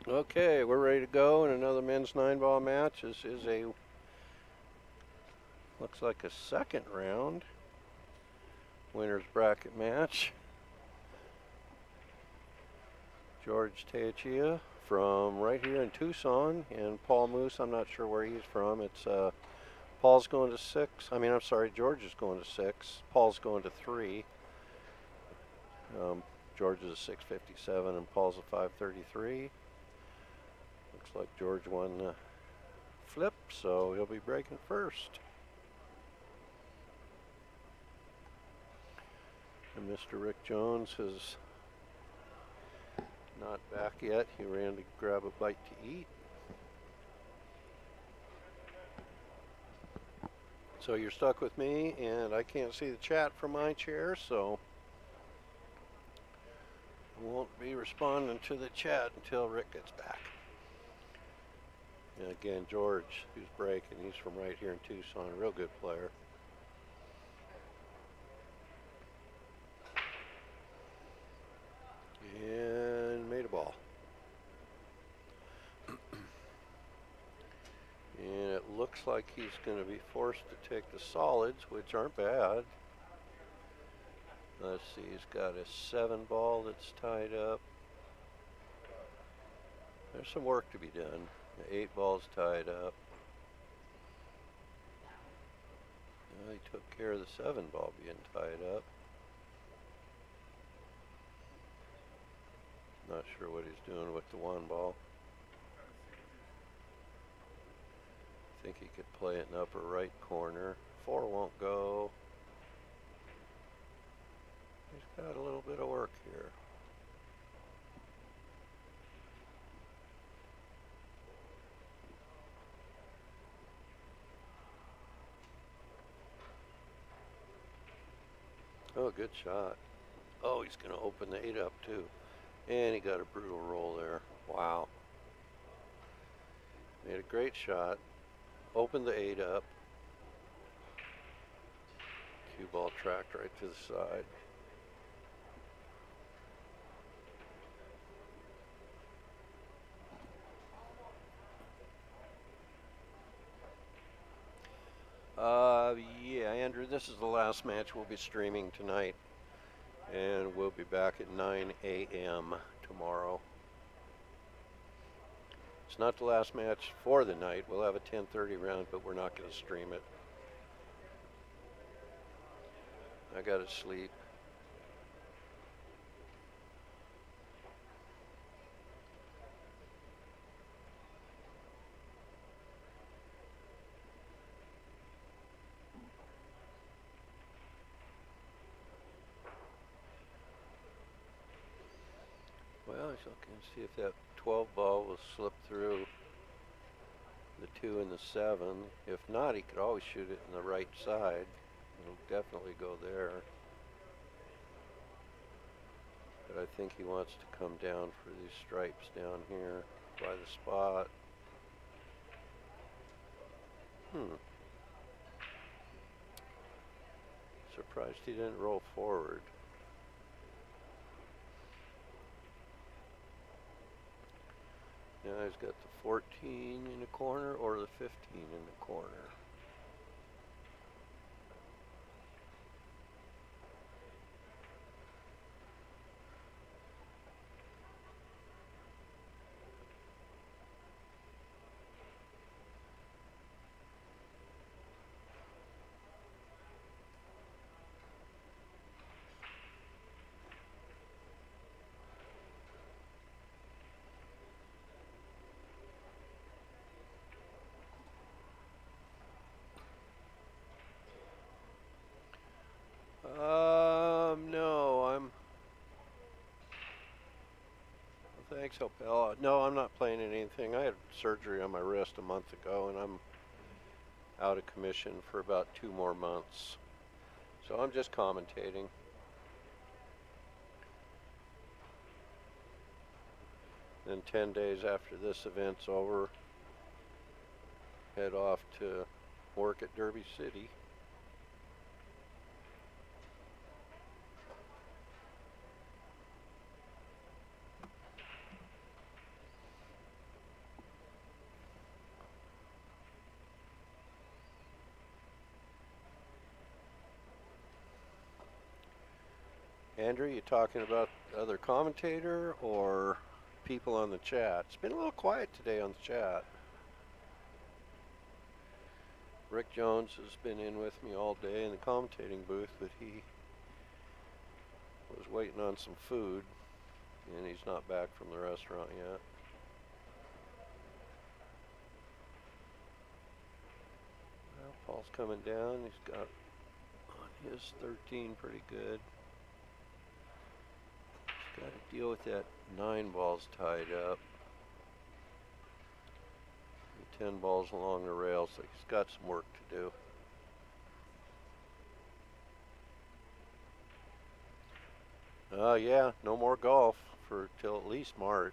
Okay, we're ready to go in another men's 9-ball match. This is looks like a second round winner's bracket match. George Teyechea from right here in Tucson, and Paul Moose, I'm not sure where he's from. It's Paul's going to 6. I'm sorry, George is going to 6. Paul's going to 3. George is a 657 and Paul's a 533. Looks like George won the flip, so he'll be breaking first. And Mr. Rick Jones is not back yet. He ran to grab a bite to eat. So you're stuck with me, and I can't see the chat from my chair, so I won't be responding to the chat until Rick gets back. And again, George, who's breaking, he's from right here in Tucson, a real good player. And made a ball. And it looks like he's going to be forced to take the solids, which aren't bad. Let's see, he's got a 7-ball that's tied up. There's some work to be done. The 8-ball's tied up. Well, he took care of the 7-ball being tied up. Not sure what he's doing with the 1-ball. I think he could play it in the upper right corner. 4 won't go. He's got a little bit of work here. Oh, good shot. Oh, he's going to open the 8 up too. And he got a brutal roll there. Wow. Made a great shot. Opened the 8 up. Cue ball tracked right to the side. Yeah, Andrew, this is the last match we'll be streaming tonight. And we'll be back at 9 a.m. tomorrow. It's not the last match for the night. We'll have a 10:30 round, but we're not going to stream it. I got to sleep. Well, let's look and see if that 12-ball will slip through the 2 and the 7. If not, he could always shoot it in the right side. It'll definitely go there. But I think he wants to come down for these stripes down here by the spot. Surprised he didn't roll forward. Now he's got the 14 in the corner or the 15 in the corner. No, thanks, Opel. No, I'm not playing anything. I had surgery on my wrist a month ago, and I'm out of commission for about 2 more months. So I'm just commentating. Then 10 days after this event's over, head off to work at Derby City. Andrew, you talking about the other commentator or people on the chat? It's been a little quiet today on the chat. Rick Jones has been in with me all day in the commentating booth, but he was waiting on some food, and he's not back from the restaurant yet. Well, Paul's coming down. He's got on his 13 pretty good. He's got to deal with that 9 balls tied up. 10 balls along the rail, so he's got some work to do. Yeah, no more golf for till at least March.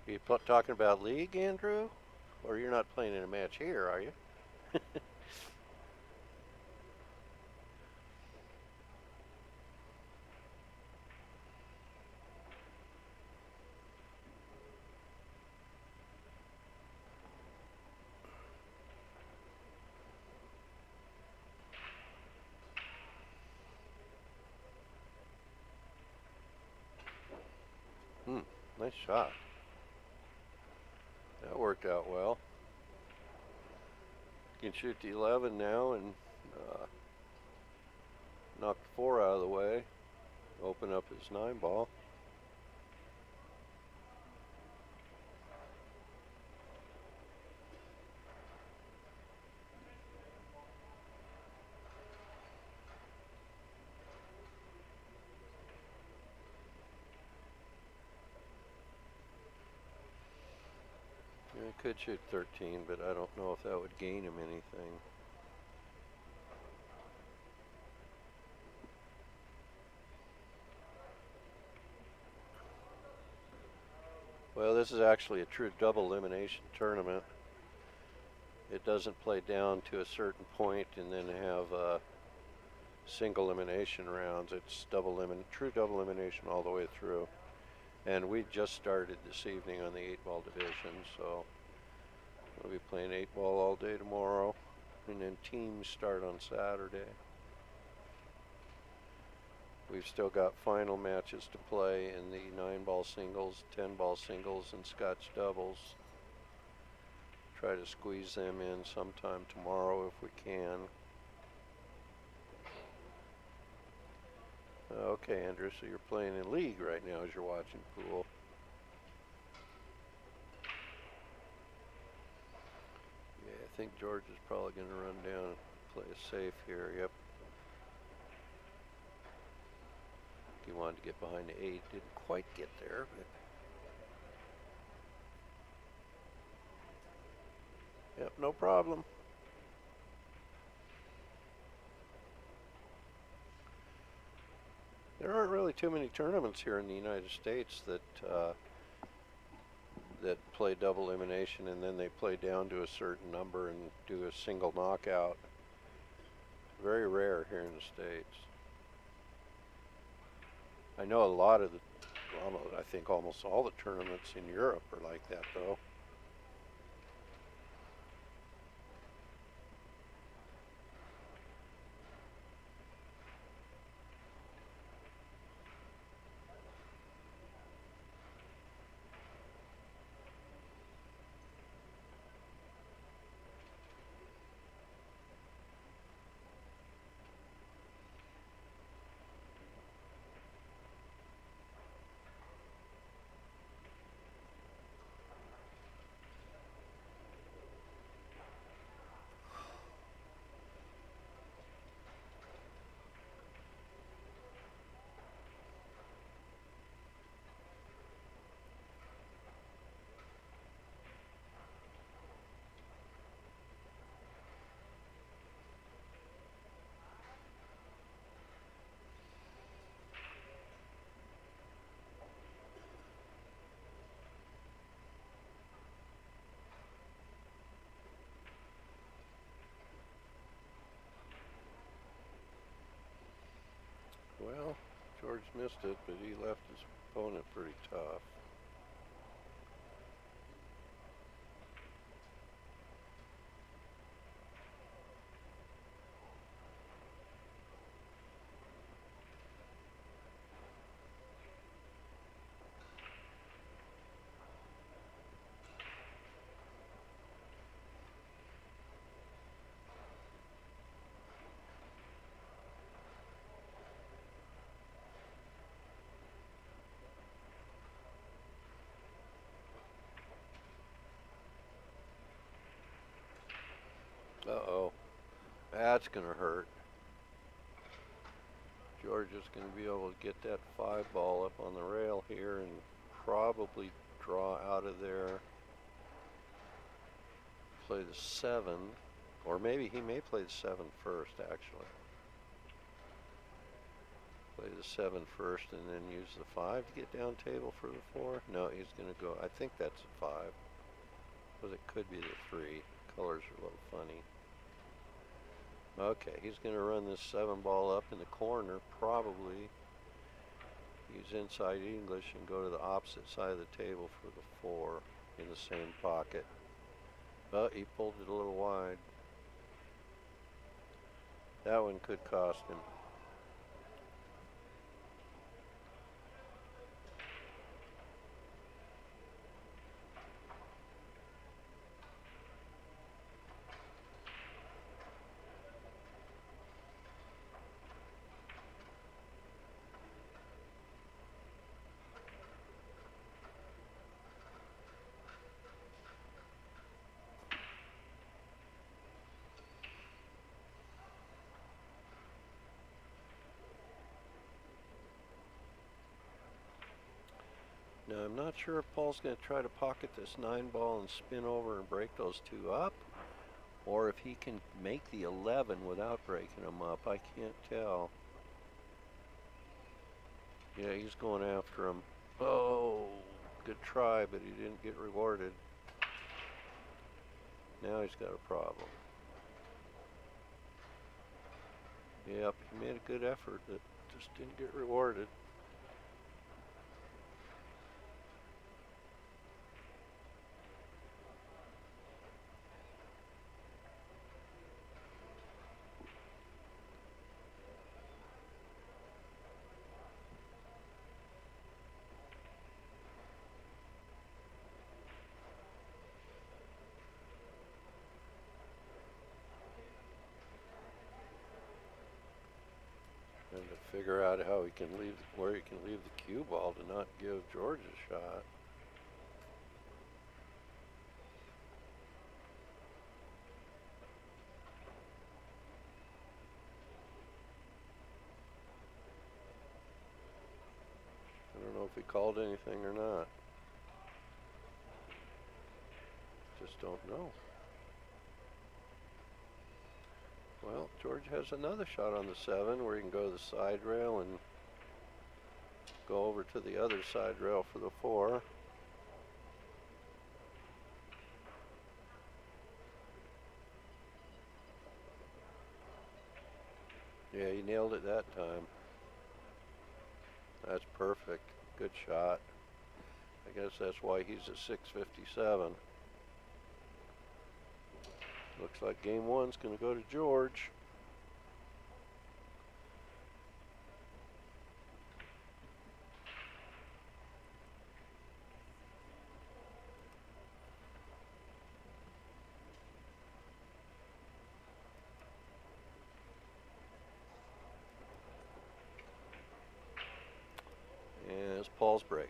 Are you talking about league, Andrew? Or you're not playing in a match here, are you? Nice shot. That worked out well. He can shoot the 11 now and knock the 4 out of the way. Open up his 9 ball. He could shoot 13, but I don't know if that would gain him anything. Well, this is actually a true double elimination tournament. It doesn't play down to a certain point and then have single elimination rounds. It's true double elimination all the way through. And we just started this evening on the 8-ball division, so we'll be playing 8-ball all day tomorrow, and then teams start on Saturday. We've still got final matches to play in the 9-ball singles, 10-ball singles, and Scotch doubles. Try to squeeze them in sometime tomorrow if we can. Okay, Andrew, so you're playing in league right now as you're watching pool. Yeah, I think George is probably going to run down and play it safe here. Yep. He wanted to get behind the 8. Didn't quite get there, but... Yep, no problem. There aren't really too many tournaments here in the United States that that play double elimination and then they play down to a certain number and do a single knockout. Very rare here in the States. I know a lot of the, I think almost all the tournaments in Europe are like that though. Well, George missed it, but he left his opponent pretty tough. that's going to hurt. George is going to be able to get that 5 ball up on the rail here and probably draw out of there. Play the 7, or maybe he may play the 7 first, actually. Play the 7 first and then use the 5 to get down table for the 4. No, he's going to go, I think that's a 5. Because it could be the 3. Colors are a little funny. Okay, he's going to run this 7 ball up in the corner, probably use inside English and go to the opposite side of the table for the 4 in the same pocket. But he pulled it a little wide. That one could cost him. Now I'm not sure if Paul's going to try to pocket this 9 ball and spin over and break those 2 up, or if he can make the 11 without breaking them up. I can't tell. Yeah, he's going after him. Oh, good try, but he didn't get rewarded. Now he's got a problem. Yep, he made a good effort that just didn't get rewarded. And to figure out how he can leave, where he can leave the cue ball to not give George a shot. I don't know if he called anything or not. Just don't know. Well, George has another shot on the 7 where he can go to the side rail and go over to the other side rail for the 4. Yeah, he nailed it that time. That's perfect. Good shot. I guess that's why he's at 657. Looks like game 1's going to go to George. And it's Paul's break.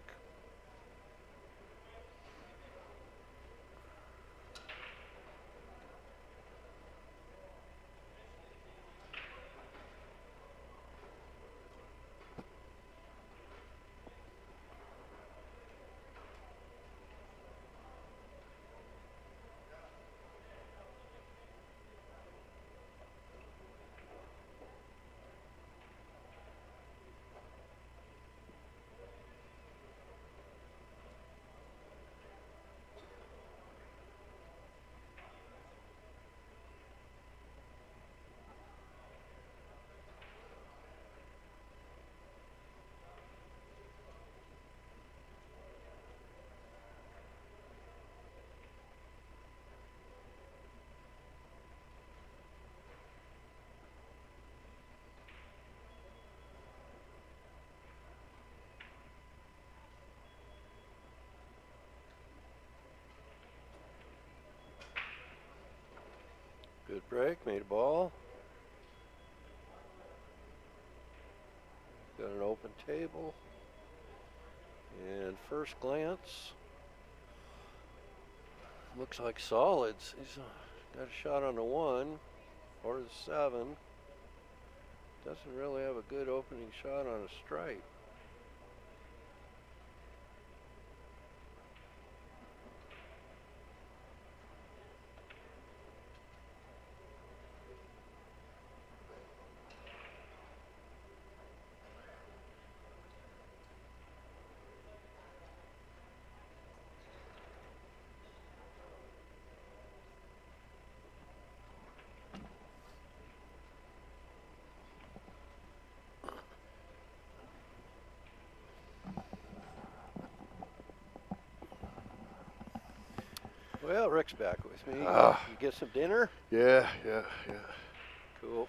Good break, made a ball. Got an open table. And first glance, looks like solids. He's got a shot on the 1. or the 7. Doesn't really have a good opening shot on a stripe. Well, Rick's back with me. You get some dinner? Yeah. Cool.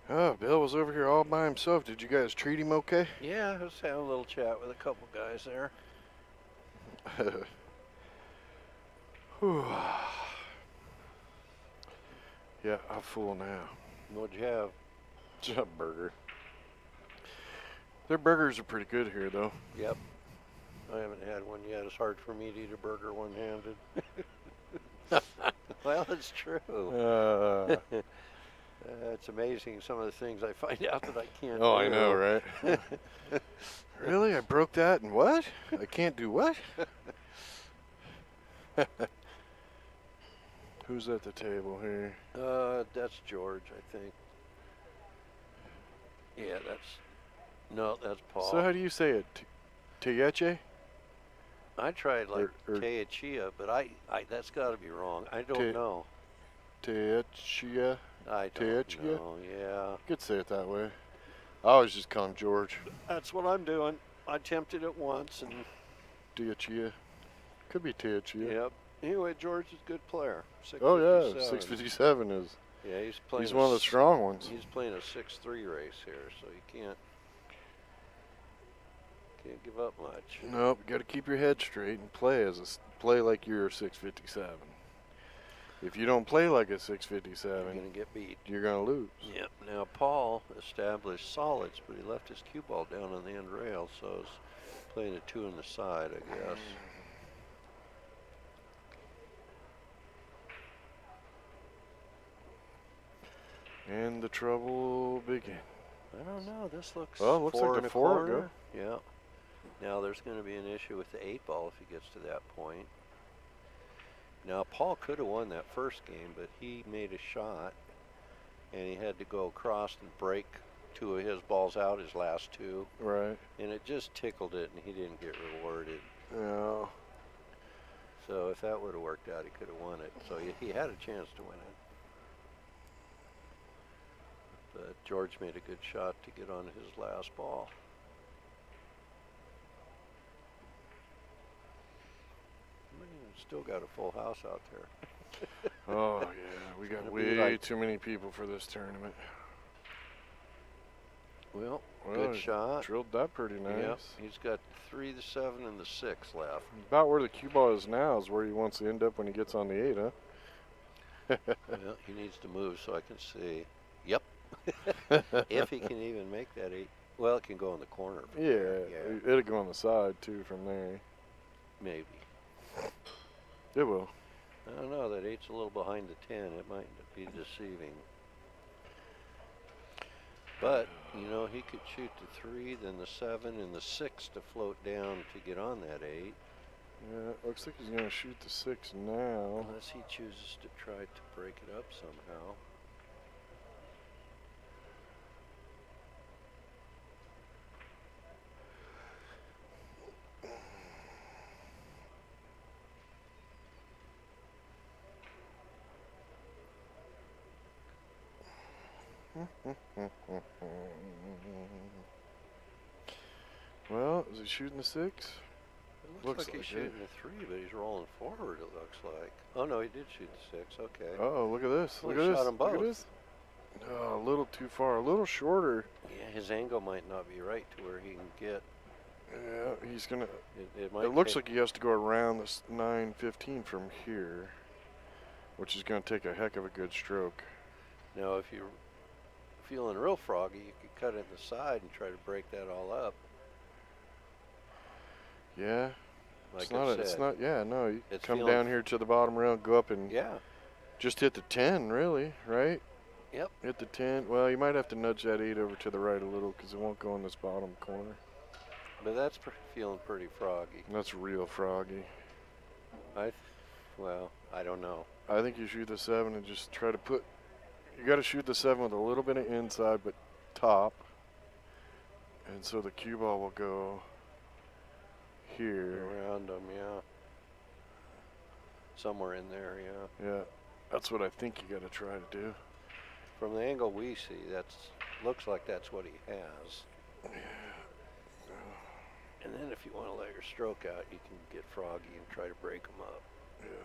Oh, Bill was over here all by himself. Did you guys treat him okay? Yeah, I was having a little chat with a couple guys there. Yeah, I'm full now. What'd you have? Just a burger. Their burgers are pretty good here, though. Yep. I haven't had one yet. It's hard for me to eat a burger one-handed. Well, it's true. It's amazing some of the things I find out that I can't do. I know, right? Really? I broke that and what? I can't do what? Who's at the table here? That's George, I think. Yeah, that's Paul. So how do you say it? Teyechea? I tried like or Teyechea, but I that's got to be wrong. I don't know. Teyechea? I don't know. Yeah. You could say it that way. I always just call him George. That's what I'm doing. I attempted it once and. Teyechea. Could be Teyechea. Yep. Anyway, George is a good player. Oh yeah, 657 is. Yeah, he's playing. He's one of the strong ones. He's playing a 6-3 race here, so you can't give up much. Nope, you got to keep your head straight and play like you're a 657. If you don't play like a 657, you're gonna get beat. You're gonna lose. Yep. Now Paul established solids, but he left his cue ball down on the end rail, so he's playing a 2 on the side, I guess. And the trouble begins. I don't know. This looks. Well, it looks like in the a 4 corner. go. Yeah. Now there's going to be an issue with the 8 ball if he gets to that point. Now Paul could have won that first game, but he made a shot, and he had to go across and break 2 of his balls out, his last 2. Right. And it just tickled it, and he didn't get rewarded. Yeah. So if that would have worked out, he could have won it. So he had a chance to win it. But George made a good shot to get on his last ball. Still got a full house out there. Oh yeah, we got way too many people for this tournament. Well, good shot. Drilled that pretty nice. Yep, he's got 3, the 7, and the 6 left. About where the cue ball is now is where he wants to end up when he gets on the 8, huh? Well, he needs to move so I can see. Yep. If he can even make that 8. Well, it can go in the corner. Yeah, it'll go on the side too from there. Maybe. It will. I don't know. That 8's a little behind the 10. It might be deceiving. But, you know, he could shoot the 3, then the 7, and the 6 to float down to get on that 8. Yeah, it looks like he's going to shoot the 6 now. Unless he chooses to try to break it up somehow. Well, is he shooting the 6? It looks like he's shooting the 3, but he's rolling forward, it looks like. Oh, no, he did shoot the 6. Okay. Oh, look at this. Well, look at shot this. them both. Look at this. Oh, a little too far. A little shorter. Yeah, his angle might not be right to where he can get. Yeah, he's going to. It looks like he has to go around this 915 from here, which is going to take a heck of a good stroke. Now, if you're feeling real froggy, you could cut it in the side and try to break that all up. Yeah. Like it's not, yeah, no. You it's come down here to the bottom rail, go up and yeah, just hit the 10, really, right? Yep. Hit the 10. Well, you might have to nudge that 8 over to the right a little because it won't go in this bottom corner. But that's feeling pretty froggy. That's real froggy. Well, I don't know. I think you shoot the 7 and just try to put. You got to shoot the 7 with a little bit of inside, but top. And so the cue ball will go here. Around them, yeah. Somewhere in there, yeah. Yeah, that's what I think you got to try to do. From the angle we see, looks like that's what he has. And then if you want to let your stroke out, you can get froggy and try to break them up. Yeah.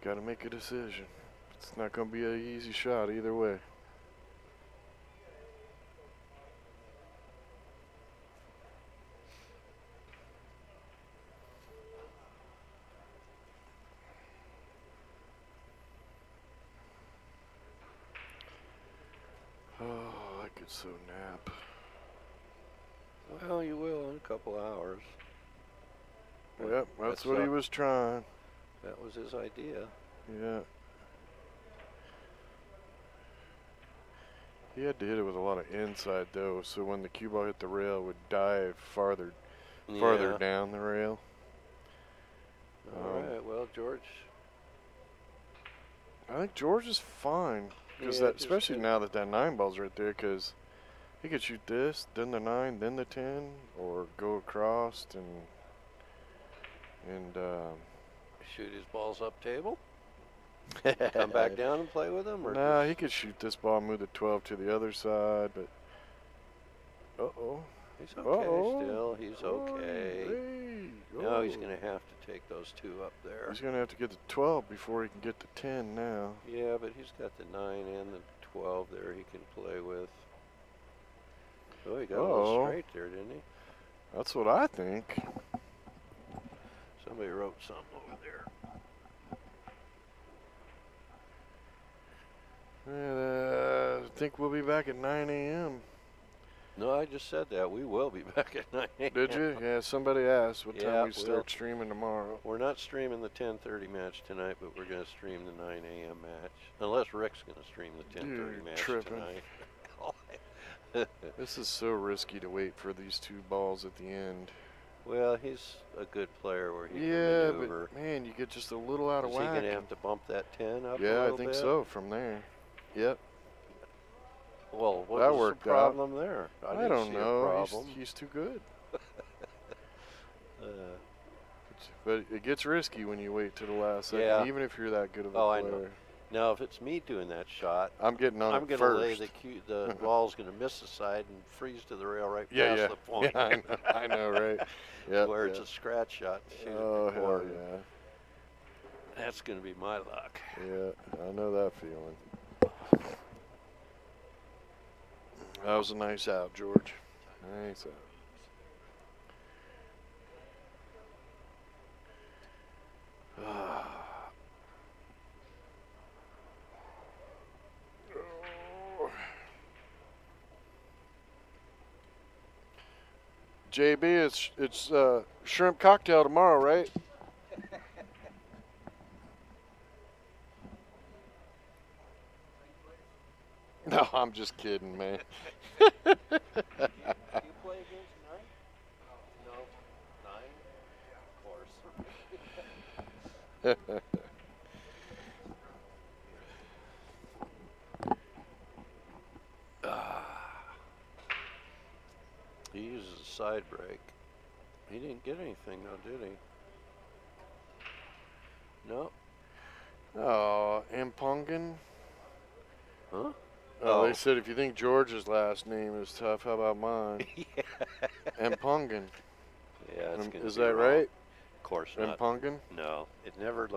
Got to make a decision. It's not going to be an easy shot either way. Oh, I could so nap. Well, you will in a couple hours. Yep, that's what he was trying. That was his idea. Yeah. He had to hit it with a lot of inside though, so when the cue ball hit the rail, it would dive farther down the rail. All right. Well, George. I think George is fine because especially now that 9 ball's right there, because he could shoot this, then the 9, then the 10, or go across and shoot his balls up table. Come back down and play with them, or nah, he could shoot this ball, move the 12 to the other side, but he's okay still. He's okay. Hey, Now he's going to have to take those 2 up there. He's going to have to get the 12 before he can get the 10 now. Yeah, but he's got the 9 and the 12 there he can play with. Oh, he got a little straight there, didn't he? That's what I think. Somebody wrote something over there. I think we'll be back at 9 a.m. No, I just said that. We will be back at 9 a.m. Did you? Yeah, somebody asked what time we we'll start streaming tomorrow. We're not streaming the 10:30 match tonight, but we're going to stream the 9 a.m. match. Unless Rick's going to stream the 10:30 match tonight. This is so risky to wait for these 2 balls at the end. Well, he's a good player where he can maneuver. But man, you get just a little out of whack. Is he going to have to bump that 10 up a Yeah, little I think bit? so from there. Yep. Well, what that was worked the problem there? I don't know. He's too good. But it gets risky when you wait to the last second, even if you're that good of a player. I know. Now, if it's me doing that shot, I'm getting on I'm it going to lay the ball's going to miss the side and freeze to the rail right past the point. Yeah, I know, right? Yeah. Where it's a scratch shot to shoot oh, at the hell corner. yeah. That's going to be my luck. Yeah, I know that feeling. That was a nice out, George. Nice out. JB, it's shrimp cocktail tomorrow, right? No, I'm just kidding, man. You play against 9? No. 9? Of course. He uses a side break. He didn't get anything though, did he? No. Oh, Mpungan? Huh? Oh, they said if you think George's last name is tough, how about mine? Mpungan. Yeah, it's gonna is be that wrong. right? Of course not. Mpungan? No, it never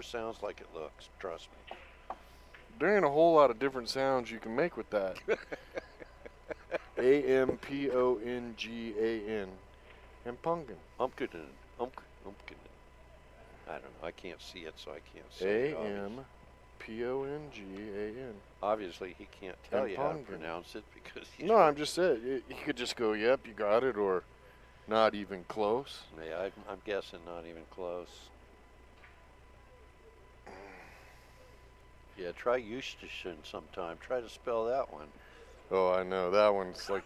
sounds like it looks. Trust me. There ain't a whole lot of different sounds you can make with that. Ampongan. Mpungan. Umpkin. I don't know. I can't see it, so I can't say it. Ampongan. Obviously, he can't tell you how to pronounce it because he's... No, I'm just saying. He could just go, yep, you got it, or not even close. Yeah, I'm guessing not even close. Yeah, try Eustachian sometime. Try to spell that one. Oh, I know. That one's like,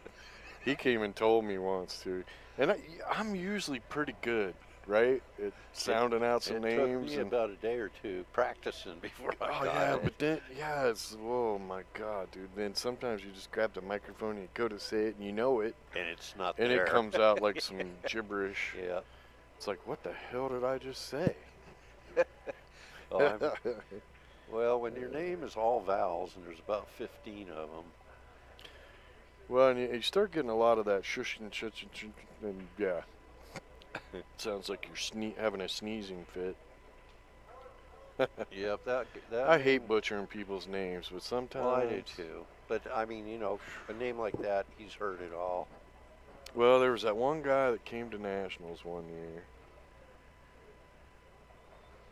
he came and told me once, too. And I'm usually pretty good, right? At sounding out some It took names. me And about a day or two practicing before I oh, got yeah, it. but then, yeah, it's, oh, my God, dude. Then sometimes you just grab the microphone and you go to say it and you know it. And it's not And there. it comes out like some gibberish. Yeah. It's like, what the hell did I just say? Oh, well, when your name is all vowels and there's about 15 of them. Well, and you start getting a lot of that shush and shush and yeah. Sounds like you're having a sneezing fit. Yep, that I name, hate butchering people's names, but sometimes. well, I do too. But I mean, you know, a name like that, he's heard it all. Well, there was that one guy that came to nationals one year,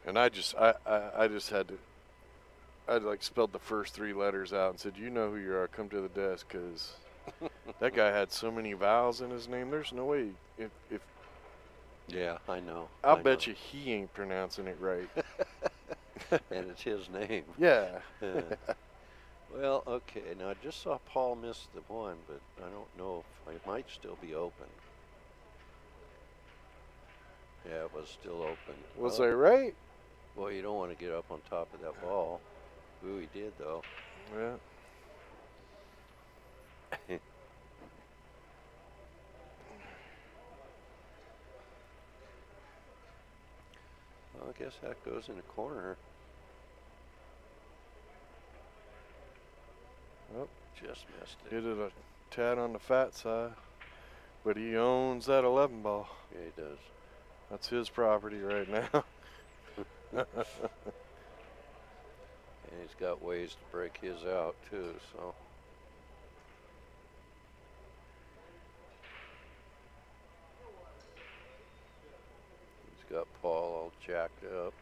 and I just had to. I like spelled the first 3 letters out and said, "You know who you are. Come to the desk," because that guy had so many vowels in his name. There's no way. If Yeah, I know. I'll I bet you he ain't pronouncing it right. And it's his name. Yeah. Well, okay. Now I just saw Paul miss the one, but I don't know if it might still be open. Yeah, it was still open. Was Well, I right? boy, you don't want to get up on top of that ball. Ooh, he did though. Yeah. Well, I guess that goes in the corner. Oh, Just missed it. hit it a tad on the fat side, but he owns that 11 ball. Yeah, he does. That's his property right now. And he's got ways to break his out too, so. He's got Paul all jacked up.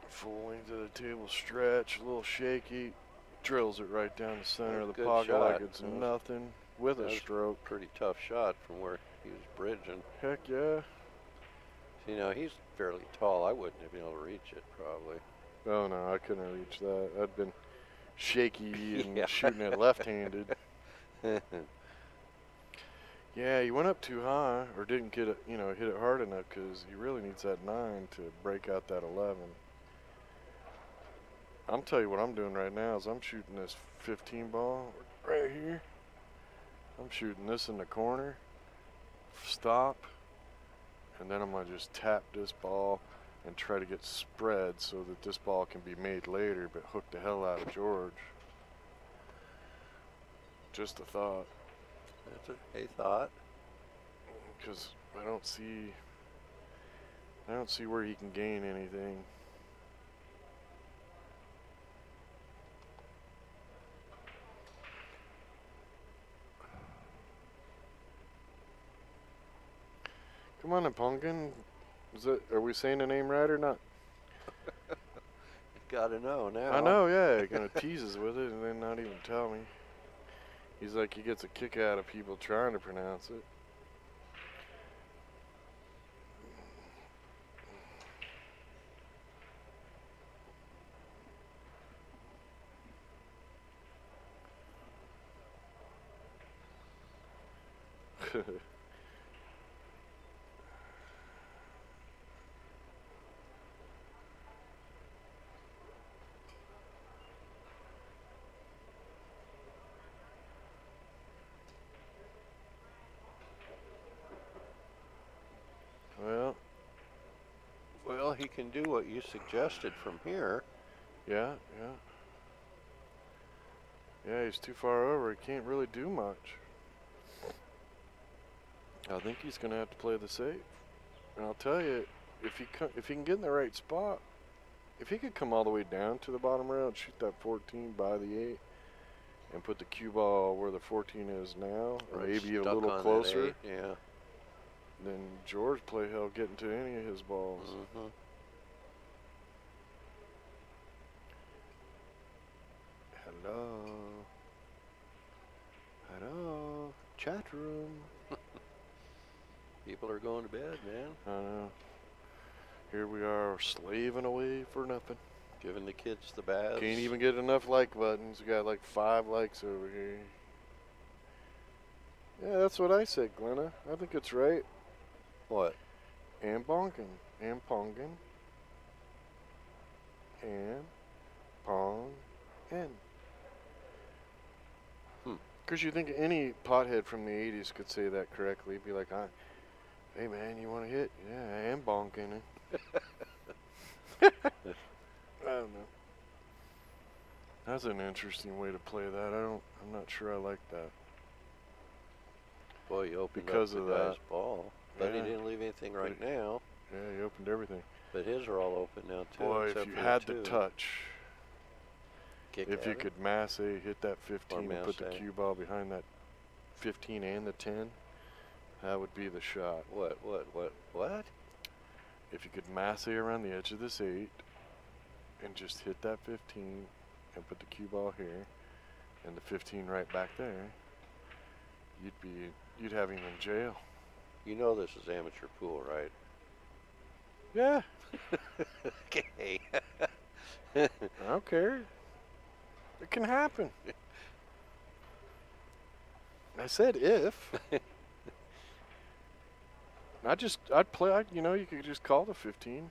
Full length of the table stretch, a little shaky. Drills it right down the center of the Good pocket shot. like it's nothing with a That was stroke. Pretty tough shot from where he was bridging. Heck yeah. You know, he's fairly tall. I wouldn't have been able to reach it probably. Oh no, I couldn't reach that. I'd been shaky and Yeah. shooting it left-handed. Yeah, he went up too high or didn't get it, hit it hard enough because he really needs that 9 to break out that 11. I'm telling you what I'm doing right now is I'm shooting this 15 ball right here. I'm shooting this in the corner, stop, and then I'm going to just tap this ball and try to get spread so that this ball can be made later, but hook the hell out of George. Just a thought. That's a thought. Because I don't see where he can gain anything. Come on, Pumpkin. Are we saying the name right or not? Gotta know now. I know, yeah. He kind of teases with it and then not even tell me. He's like, he gets a kick out of people trying to pronounce it. Well, he can do what you suggested from here. Yeah. Yeah, he's too far over. He can't really do much. I think he's going to have to play the safe. And I'll tell you, if he can get in the right spot, if he could come all the way down to the bottom rail and shoot that 14 by the 8 and put the cue ball where the 14 is now, or Right, maybe a stuck little on that closer, 8, yeah. then George play hell getting to any of his balls. Mm-hmm. Hello. Chat room. People are going to bed, man. I know. Here we are slaving away for nothing. Giving the kids the baths. Can't even get enough like buttons. We got like 5 likes over here. Yeah, that's what I said, Glenna. I think it's right. What? And bonking. And pongin. And pong. And. Because you think any pothead from the 80s could say that correctly. Be like, hey man, you want to hit? Yeah, I am bonking. I don't know. That's an interesting way to play that. I'm not sure I like that. Boy, you opened Because up of the guy's that. ball. But Yeah. he didn't leave anything right now. Yeah, he opened everything. But his are all open now too. Boy, except if you for had the the two. touch, Kick if at you it. could masse hit that 15 and put the masse. cue ball behind that 15 and the 10, that would be the shot. What? If you could masse around the edge of this 8 and just hit that 15 and put the cue ball here and the 15 right back there, you'd have him in jail. You know this is amateur pool, right? Yeah. Okay. I don't care. It can happen. I said if. I'd play, you could just call the 15.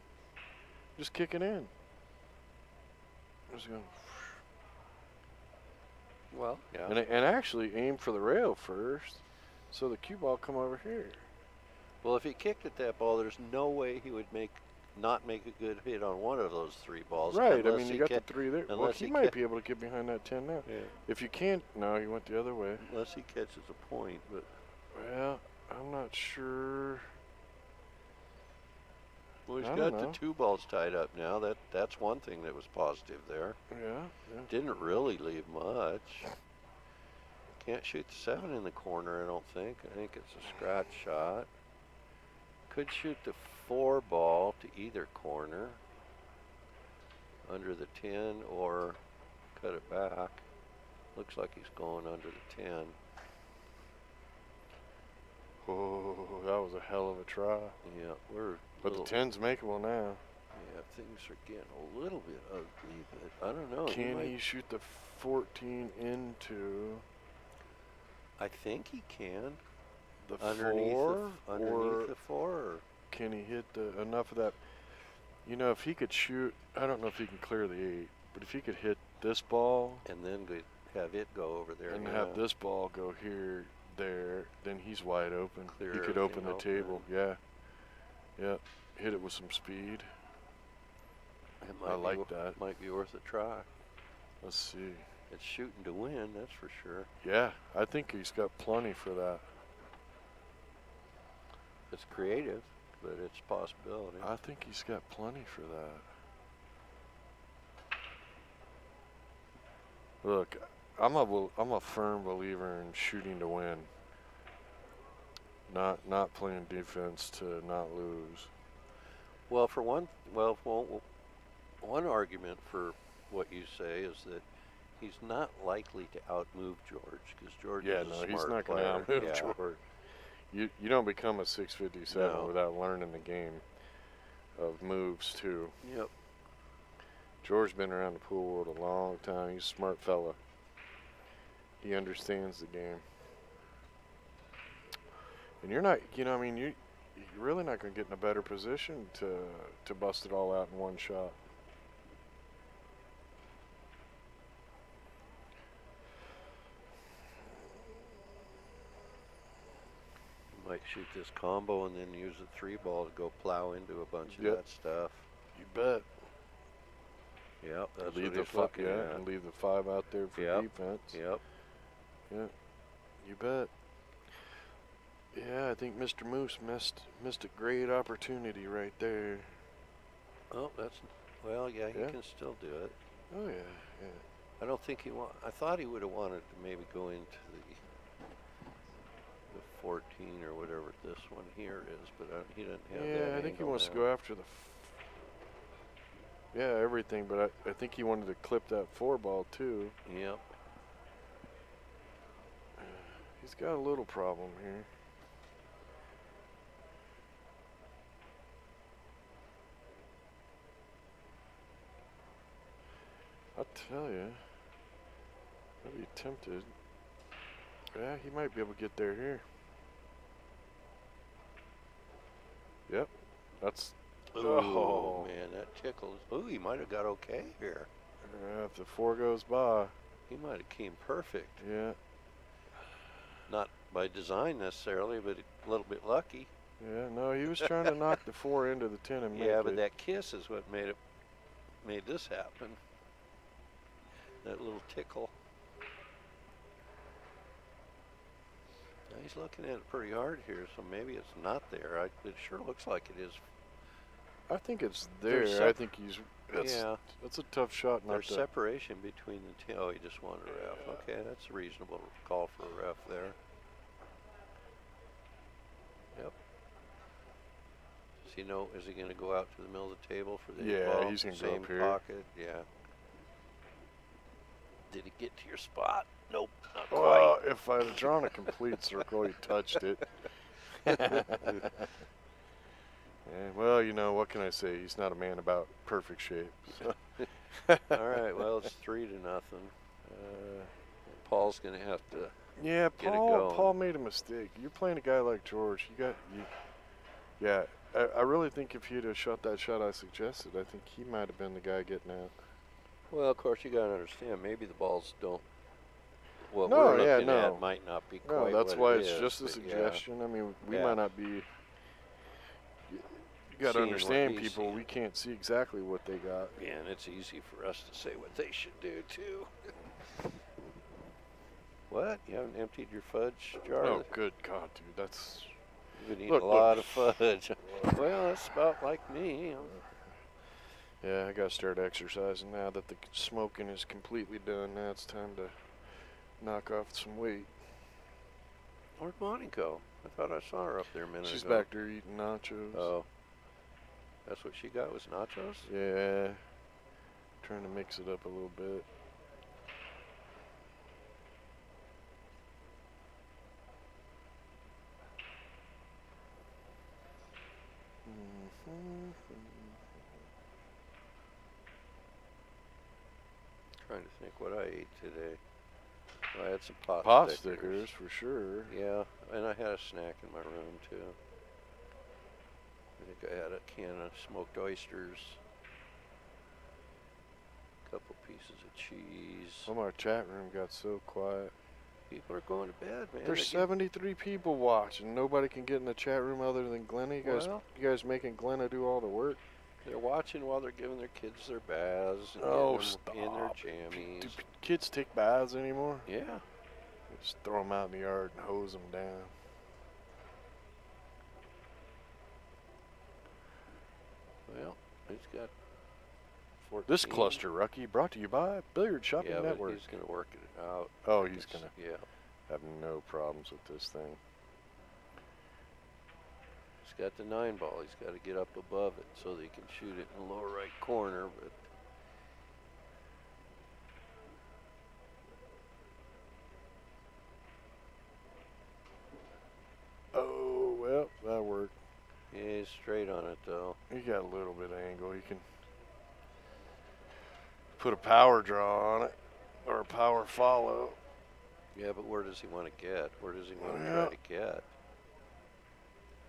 Just kick it in. Just go. Well, yeah. And actually aim for the rail first, so the cue ball come over here. Well, if he kicked at that ball, there's no way he would not make a good hit on one of those 3 balls. Right, I mean, you got the 3 there. Well, unless he he might be able to get behind that 10 now. Yeah. If you can't, no, he went the other way. Unless he catches a point, but. Well, I'm not sure. Well, he's I got don't know. the 2 balls tied up now. That's one thing that was positive there. Yeah. Didn't really leave much. Can't shoot the 7 in the corner, I don't think. I think it's a scratch shot. Could shoot the 4 ball to either corner, under the 10, or cut it back. Looks like he's going under the 10. Oh, that was a hell of a try. Yeah, But the 10's makeable now. Yeah, things are getting a little bit ugly, but I don't know. Can he shoot the 14 into I think he can. the Underneath 4? underneath the 4? Or Can he hit enough of that? If he could shoot, I don't know if he can clear the 8, but if he could hit this ball and then have it go over there. and yeah. have this ball go here, there, then he's wide open. Clear He could open the everything table. Yeah. Yep. Hit it with some speed. It I like that. Might be worth a try. Let's see. It's shooting to win, that's for sure. Yeah, I think he's got plenty for that. It's creative, but it's a possibility. I think he's got plenty for that. Look, I'm a firm believer in shooting to win. Not playing defense to not lose. Well, one argument for what you say is that he's not likely to outmove George, because George is a smart he's not going player. to outmove Yeah. George. You don't become a 657 No. without learning the game of moves too. Yep. George's been around the pool world a long time. He's a smart fella. He understands the game. And you're not, you're really not going to get in a better position to bust it all out in one shot. Might shoot this combo and then use the 3 ball to go plow into a bunch of Yep. that stuff. You bet. Yep, that's Leave what the he's looking at. and leave the 5 out there for Yep. defense. Yep. Yeah, you bet. Yeah, I think Mr. Moose missed a great opportunity right there. Oh, yeah, he Yeah. can still do it. Oh yeah. I don't think I thought he would have wanted to maybe go into the 14 or whatever this one here is, but he didn't have that. Yeah, I think he angle wants to now. go after everything, but I think he wanted to clip that 4 ball too. Yep. He's got a little problem here. I'll tell you. I'd be tempted. Yeah, he might be able to get there here. Yep. That's. Oh, man, that tickles. Ooh, he might have got okay here. If the 4 goes by. He might have came perfect. Yeah. Not by design necessarily, but a little bit lucky. Yeah, no, he was trying to knock the 4 into the 10 and make Yeah, it. but that kiss is what made this happen. That little tickle. Now he's looking at it pretty hard here, so maybe it's not there. It sure looks like it is. I think it's there. I think he's. That's a tough shot. There's separation between the two. Oh, he just wanted a ref. Okay, that's a reasonable call for a ref there. Yep. Does he know? Is he going to go out to the middle of the table for the ball? He's going to go up here. Pocket. Yeah. Did he get to your spot? Nope, not quite. Well, if I had drawn a complete circle, he touched it. Yeah, well, you know, what can I say? He's not a man about perfect shape. So. All right, well, it's 3-0. Paul's going to have to get it going. Paul made a mistake. You're playing a guy like George. Yeah, I really think if he'd have shot that shot I suggested, I think he might have been the guy getting out. Well, of course, you got to understand, maybe the balls don't. What we're looking at might not be quite that's what why it it's is, just a suggestion. Yeah. I mean, we might not be. You got to understand, people. We can't see exactly what they got. Yeah, and it's easy for us to say what they should do too. What? You haven't emptied your fudge jar? Oh, good God, dude, that's. You've been eating a lot of fudge. Well, that's about like me. Yeah, I got to start exercising now that the smoking is completely done. Now it's time to knock off some weight. Where'd Bonnie go? I thought I saw her up there a minute ago. She's back there eating nachos. Oh. That's what she got, was nachos? Yeah. Trying to mix it up a little bit. Trying to think what I ate today. I had some pot stickers for sure. Yeah, and I had a snack in my room too. I think I had a can of smoked oysters, a couple pieces of cheese. Some of our chat room got so quiet. People are going to bed, man. There's 73 people watching. Nobody can get in the chat room other than Glenna. You guys making Glenna do all the work? They're watching while they're giving their kids their baths and in their jammies. Do kids take baths anymore? Yeah. Just throw them out in the yard and hose them down. Well, he's got 14. This cluster, Rucky, brought to you by Billiard Shopping Network. But he's going to work it out. Oh, he's going to have no problems with this thing. He's got the 9-ball. He's got to get up above it so that he can shoot it in the lower right corner. But oh, well, that worked. Yeah, he's straight on it, though. He got a little bit of angle. He can put a power draw on it or a power follow. Yeah, but where does he want to get? Where does he want to try to get?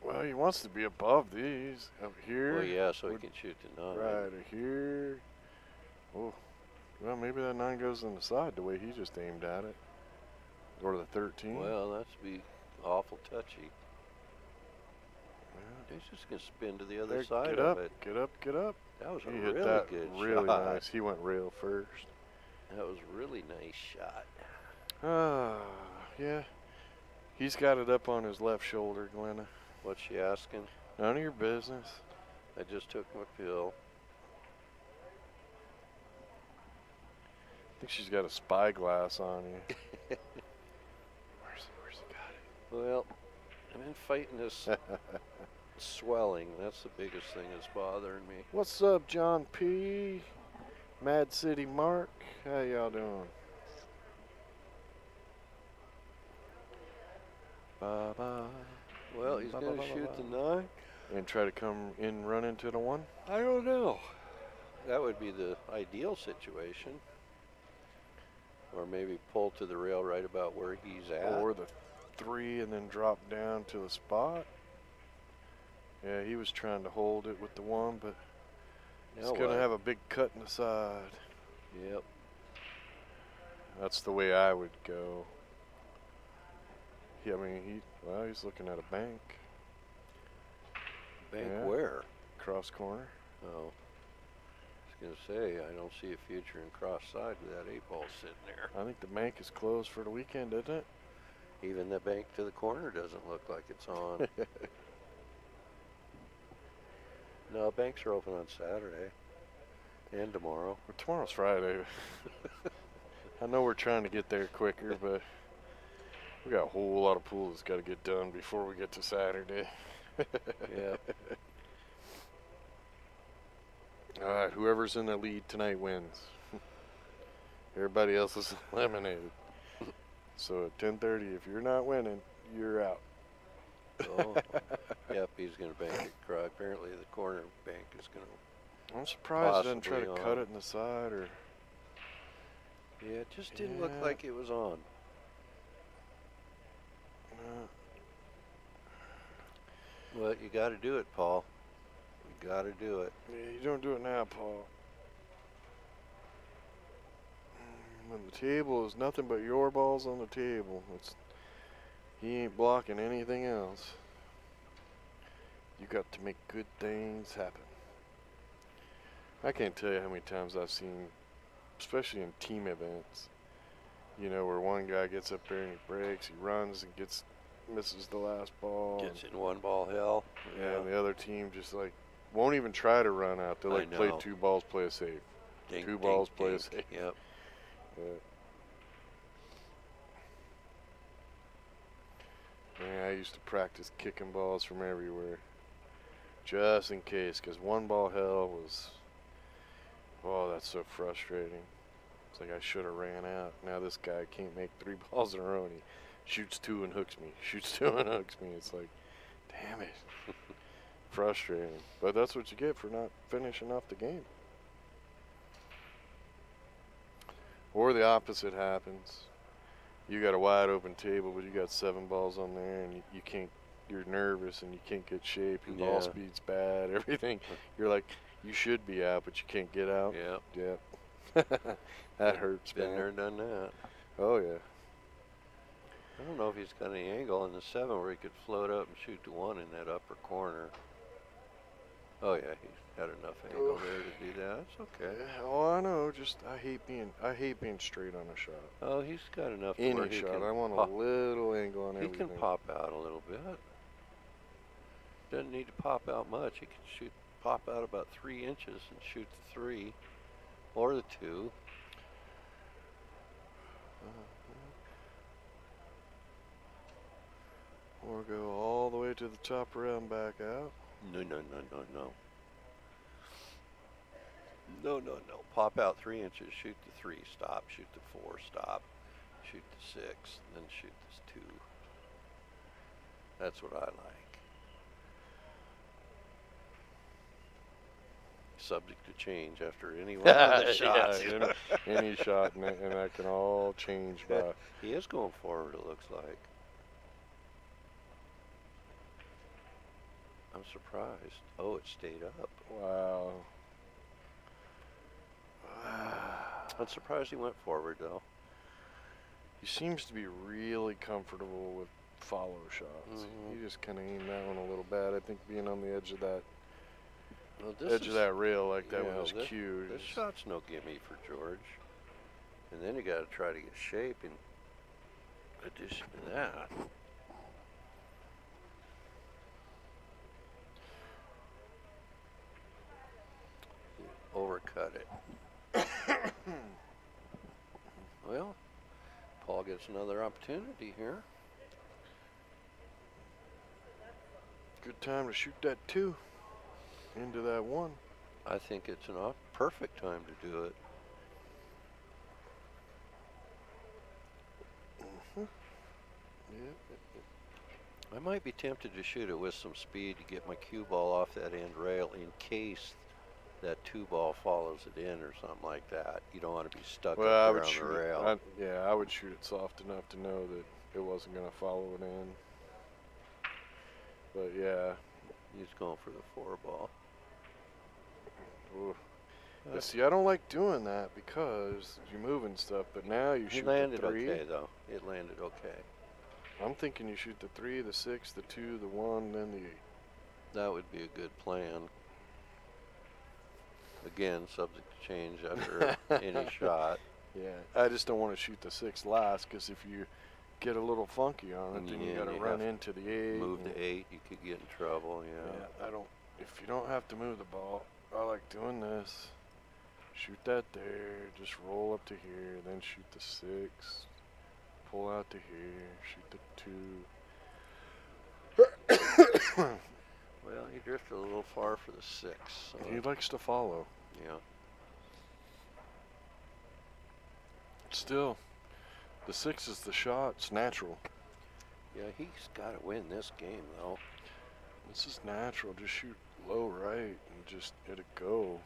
Well, he wants to be above these. Up here. Well, yeah, so he can shoot the 9. Right here. Oh, well, maybe that 9 goes on the side the way he just aimed at it. Or the 13. Well, that's be awful touchy. He's just going to spin to the other side of it. Get up, get up. That was a really good shot. Really nice. He went rail first. That was a really nice shot. Yeah. He's got it up on his left shoulder, Glenna. What's she asking? None of your business. I just took my pill. I think she's got a spyglass on you. Where's he got it? Well, I've been fighting this swelling. That's the biggest thing that's bothering me. What's up, John P? Mad City Mark? How y'all doing? Bye-bye. Well, he's going to shoot the 9. And try to come in, run into the 1? I don't know. That would be the ideal situation. Or maybe pull to the rail right about where he's at. Or the 3 and then drop down to the spot. Yeah, he was trying to hold it with the 1, but it's going to have a big cut in the side. Yep. That's the way I would go. Yeah, I mean, he's looking at a bank. Bank where? Cross corner. Oh. I was going to say, I don't see a future in cross side with that 8-ball sitting there. I think the bank is closed for the weekend, isn't it? Even the bank to the corner doesn't look like it's on. No, banks are open on Saturday and tomorrow. Well, tomorrow's Friday. I know we're trying to get there quicker, but we got a whole lot of pools that's got to get done before we get to Saturday. Yeah. All right, whoever's in the lead tonight wins. Everybody else is eliminated. So at 10:30, if you're not winning, you're out. Oh. Yep, he's going to bank it. Apparently the corner bank is going to. I'm surprised he didn't try to cut it in the side or. Yeah, it just didn't look like it was on. Well, you got to do it, Paul. You got to do it. Yeah, you don't do it now, Paul. When the table is nothing but your balls on the table, he ain't blocking anything else. You got to make good things happen. I can't tell you how many times I've seen, especially in team events, you know, where one guy gets up there and he breaks, he runs and misses the last ball. Gets in 1-ball hell. Yeah, and the other team just like won't even try to run out. They like play 2 balls, play a safe. Dink, 2 balls, dink, play dink. a safe. Yep. Yeah. Man, I used to practice kicking balls from everywhere, just in case, because 1-ball hell was, oh, that's so frustrating. It's like I should have ran out. Now this guy can't make 3 balls in a row, and he shoots 2 and hooks me. Shoots 2 and hooks me. It's like, damn it. Frustrating. But that's what you get for not finishing off the game. Or the opposite happens. You got a wide open table, but you got 7 balls on there, and you can't. You're nervous, and you can't get shape. Your ball speed's bad. Everything. You're like, you should be out, but you can't get out. Yep. Yep. That hurts, man. Been there, done that. Oh yeah. I don't know if he's got any angle in the 7 where he could float up and shoot the 1 in that upper corner. Oh yeah, he's got enough angle there to do that. It's okay. Oh, I know. Just I hate being straight on a shot. Oh, he's got enough. Any where he shot. can I want a little angle on He everything. can pop out a little bit. Doesn't need to pop out much. He can pop out about 3 inches and shoot the 3 or the 2. Or go all the way to the top rail and back out. No. Pop out 3 inches, shoot the 3, stop, shoot the 4, stop, shoot the 6, then shoot this 2. That's what I like. Subject to change after any one of the shots. Any shot, and that can all change by. He is going forward, it looks like. I'm surprised. Oh, it stayed up. Wow. I'm surprised he went forward, though. He seems to be really comfortable with follow shots. He just kind of aimed that one a little bad. I think being on the edge of that of that rail like that one was cute. This shot's no gimme for George. And then you got to try to get shape in addition to that. Overcut it. Well, Paul gets another opportunity here. Good time to shoot that 2 into that 1. I think it's a perfect time to do it. I might be tempted to shoot it with some speed to get my cue ball off that end rail in case that 2 ball follows it in or something like that. You don't want to be stuck Well, up I there would on the shoot rail. it. Yeah, I would shoot it soft enough to know that it wasn't going to follow it in. But yeah. He's going for the 4 ball. Ooh. But see, I don't like doing that because you're moving stuff. But now you shoot the 3. He landed okay, though. It landed okay. I'm thinking you shoot the 3, the 6, the 2, the 1, then the 8. That would be a good plan. Again, subject to change after any shot. Yeah, I just don't want to shoot the 6 last because if you get a little funky on it, then you got to run into the 8. Move the 8, you could get in trouble. Yeah. I don't. If you don't have to move the ball, I like doing this. Shoot that there, just roll up to here, then shoot the 6. Pull out to here, shoot the 2. Well, he drifted a little far for the 6. So he likes to follow. Yeah. Still, the 6 is the shot. It's natural. Yeah, he's got to win this game, though. This is natural. Just shoot low right and just let it go.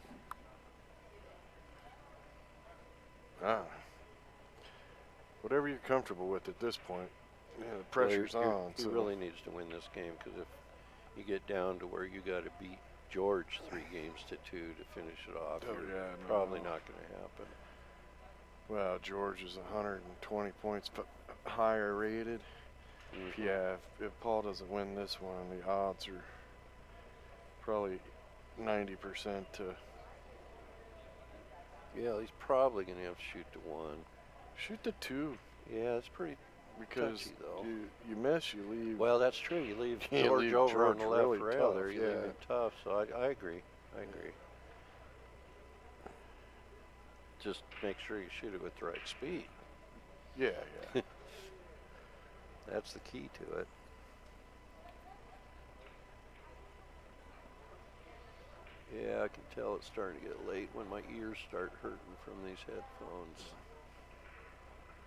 Whatever you're comfortable with at this point. Yeah, the pressure's on. He really needs to win this game because if you get down to where you got to beat George 3 games to 2 to finish it off, probably not going to happen. Well, George is 120 points higher rated. Yeah, if Paul doesn't win this one, the odds are probably 90% to. Yeah, he's probably going to have to shoot the 1. Shoot the 2. Yeah, it's pretty because touchy, though. You miss, you leave. Well, that's true. You leave George over on the left really rail tough, there. You leave him tough. So I agree. I agree. Just make sure you shoot it with the right speed. Yeah, yeah. That's the key to it. Yeah, I can tell it's starting to get late when my ears start hurting from these headphones.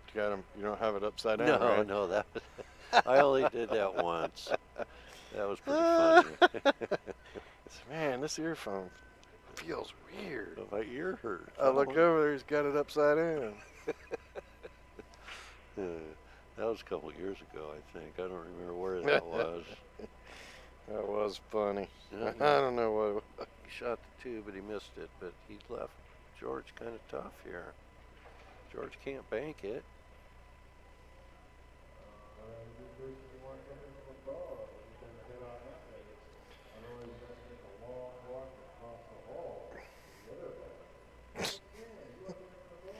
You got 'em. You don't have it upside down, No, right? no, that was, I only did that once. That was pretty funny. Man, this earphone feels weird. Oh, my ear hurts. I look over there, he's got it upside down. That was a couple of years ago, I think. I don't remember where that was. That was funny. Yeah, I don't know what it was. He shot the 2, but he missed it. But he left George kind of tough here. George can't bank it.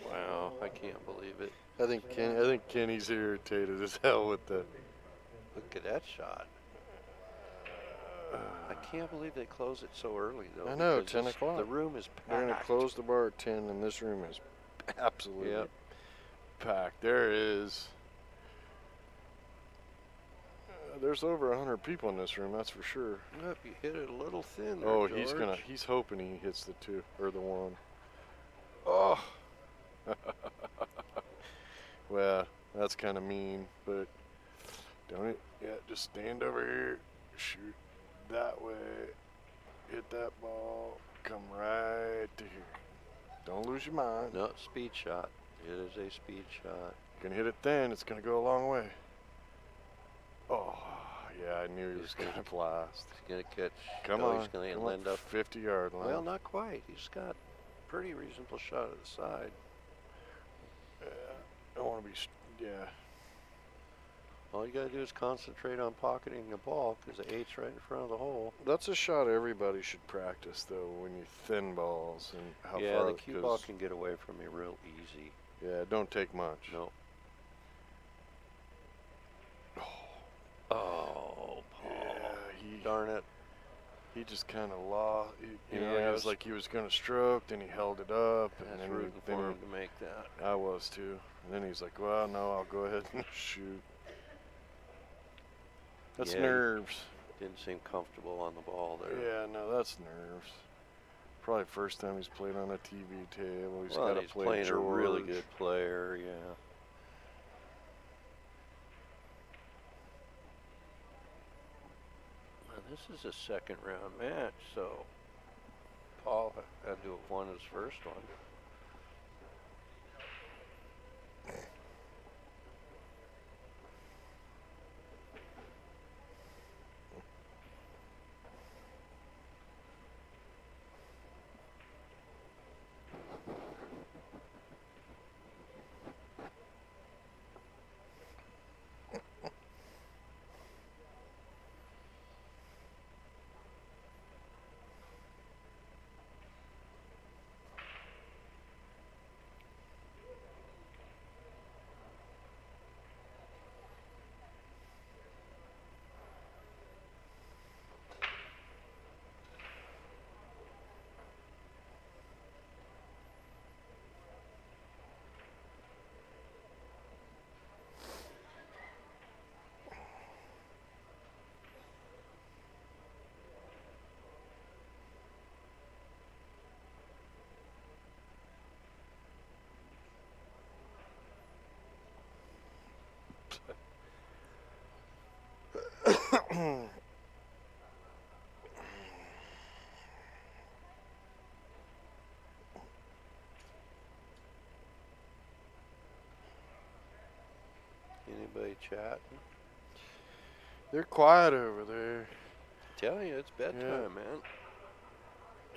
Wow, I can't believe it. I think Kenny's irritated as hell with the. Look at that shot. I can't believe they close it so early, though. I know, 10 o'clock. The room is packed. They're going to close the bar at 10, and this room is absolutely packed. There is. There's over 100 people in this room, that's for sure. Yep, you hit it a little thin there, Oh, George. he's hoping he hits the 2 or the 1. Oh. Well, that's kind of mean, but don't it? Yeah, just stand over here, shoot that way, hit that ball, come right to here. Don't lose your mind. No, speed shot. It is a speed shot. You can hit it thin, it's going to go a long way. Oh, yeah, I knew he was going to blast. He's going to catch. Come on. He's going to come end up 50-yard line. Well, not quite. He's got a pretty reasonable shot at the side. I want to be, yeah. All you got to do is concentrate on pocketing the ball because the 8's right in front of the hole. That's a shot everybody should practice, though, when you thin balls and how far. Yeah, the cue ball can get away from you real easy. Yeah, don't take much. No. Oh, Paul. Yeah, darn it. He just kind of lost. You know, Yeah, it was like he was going to stroke, then he held it up, and That's then rooting for him to make that. I was too. And then he's like, "Well, no, I'll go ahead and shoot." That's nerves. Didn't seem comfortable on the ball there. Yeah, no, that's nerves. Probably first time he's played on a TV table. He's got to play playing George. a really good player, yeah. Well, this is a second round match, so Paul had to have won his first one. Anybody chatting? They're quiet over there. Tell you, it's bedtime, Yeah. man.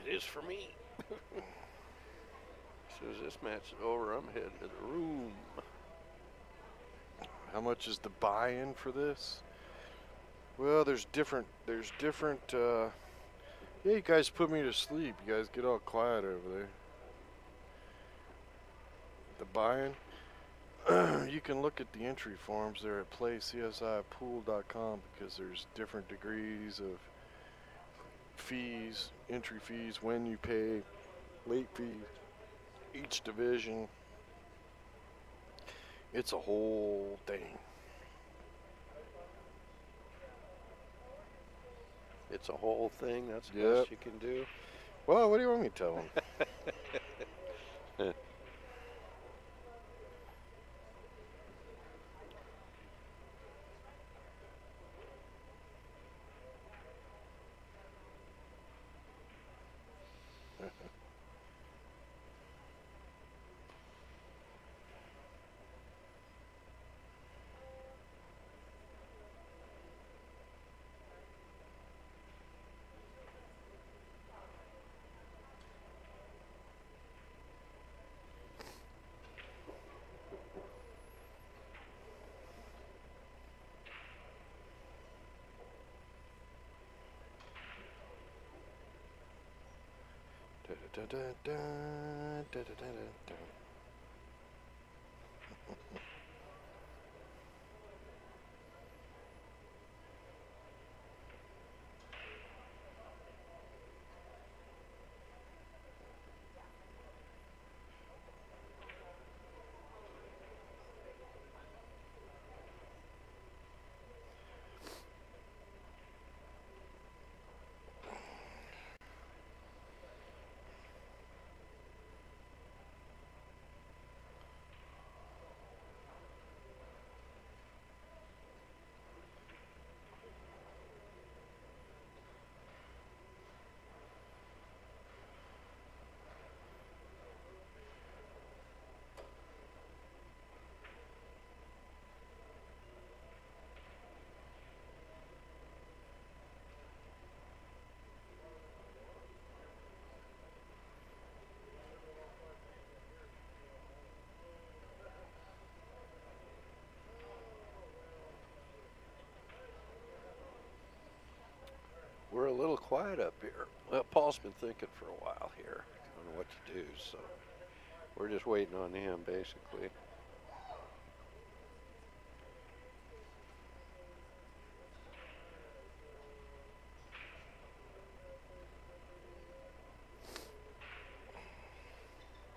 It is for me. As soon as this match is over, I'm heading to the room. How much is the buy-in for this? Well, there's different. Yeah, you guys put me to sleep. You guys get all quiet over there. The buy-in. You can look at the entry forms there at playcsipool.com because there's different degrees of fees, entry fees, when you pay, late fees, each division. It's a whole thing. It's a whole thing. That's the Yep. best you can do. Well, what do you want me to tell them? We're a little quiet up here. Well, Paul's been thinking for a while here on what to do, so we're just waiting on him, basically.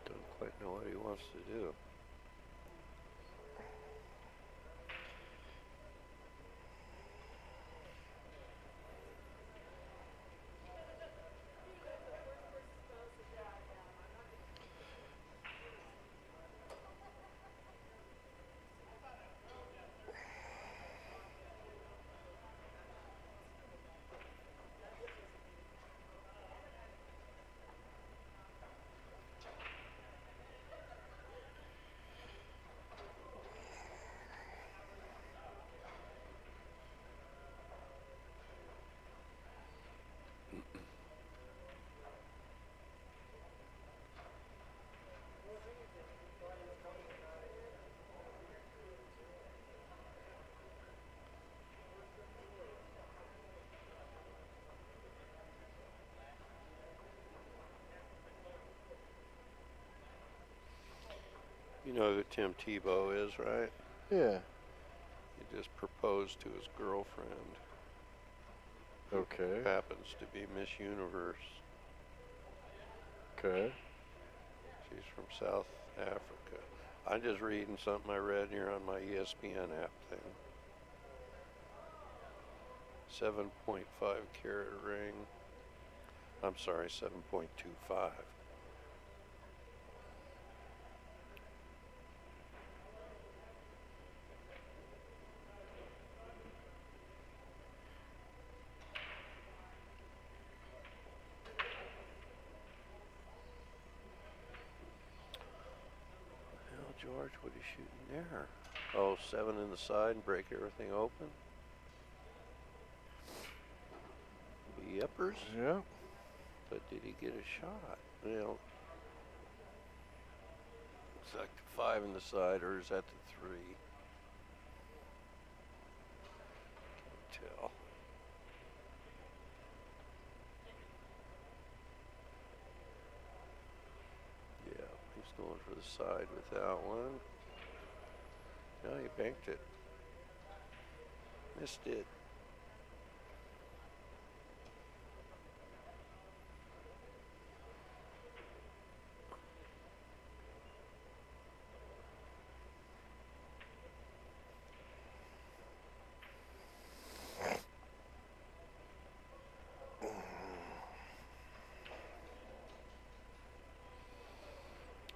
Don't quite know what he wants to do. You know who Tim Tebow is, right? Yeah. He just proposed to his girlfriend. Okay. Who happens to be Miss Universe. Okay. She's from South Africa. I'm just reading something I read here on my ESPN app thing. 7.5 carat ring. I'm sorry, 7.25. Well, George, what are you shooting there? Oh, 7 in the side and break everything open. Yippers. Yeah. But did he get a shot? Well, looks like the 5 in the side, or is that the 3? Can't tell. Yeah, he's going for the side with that one. No, he banked it. Missed it.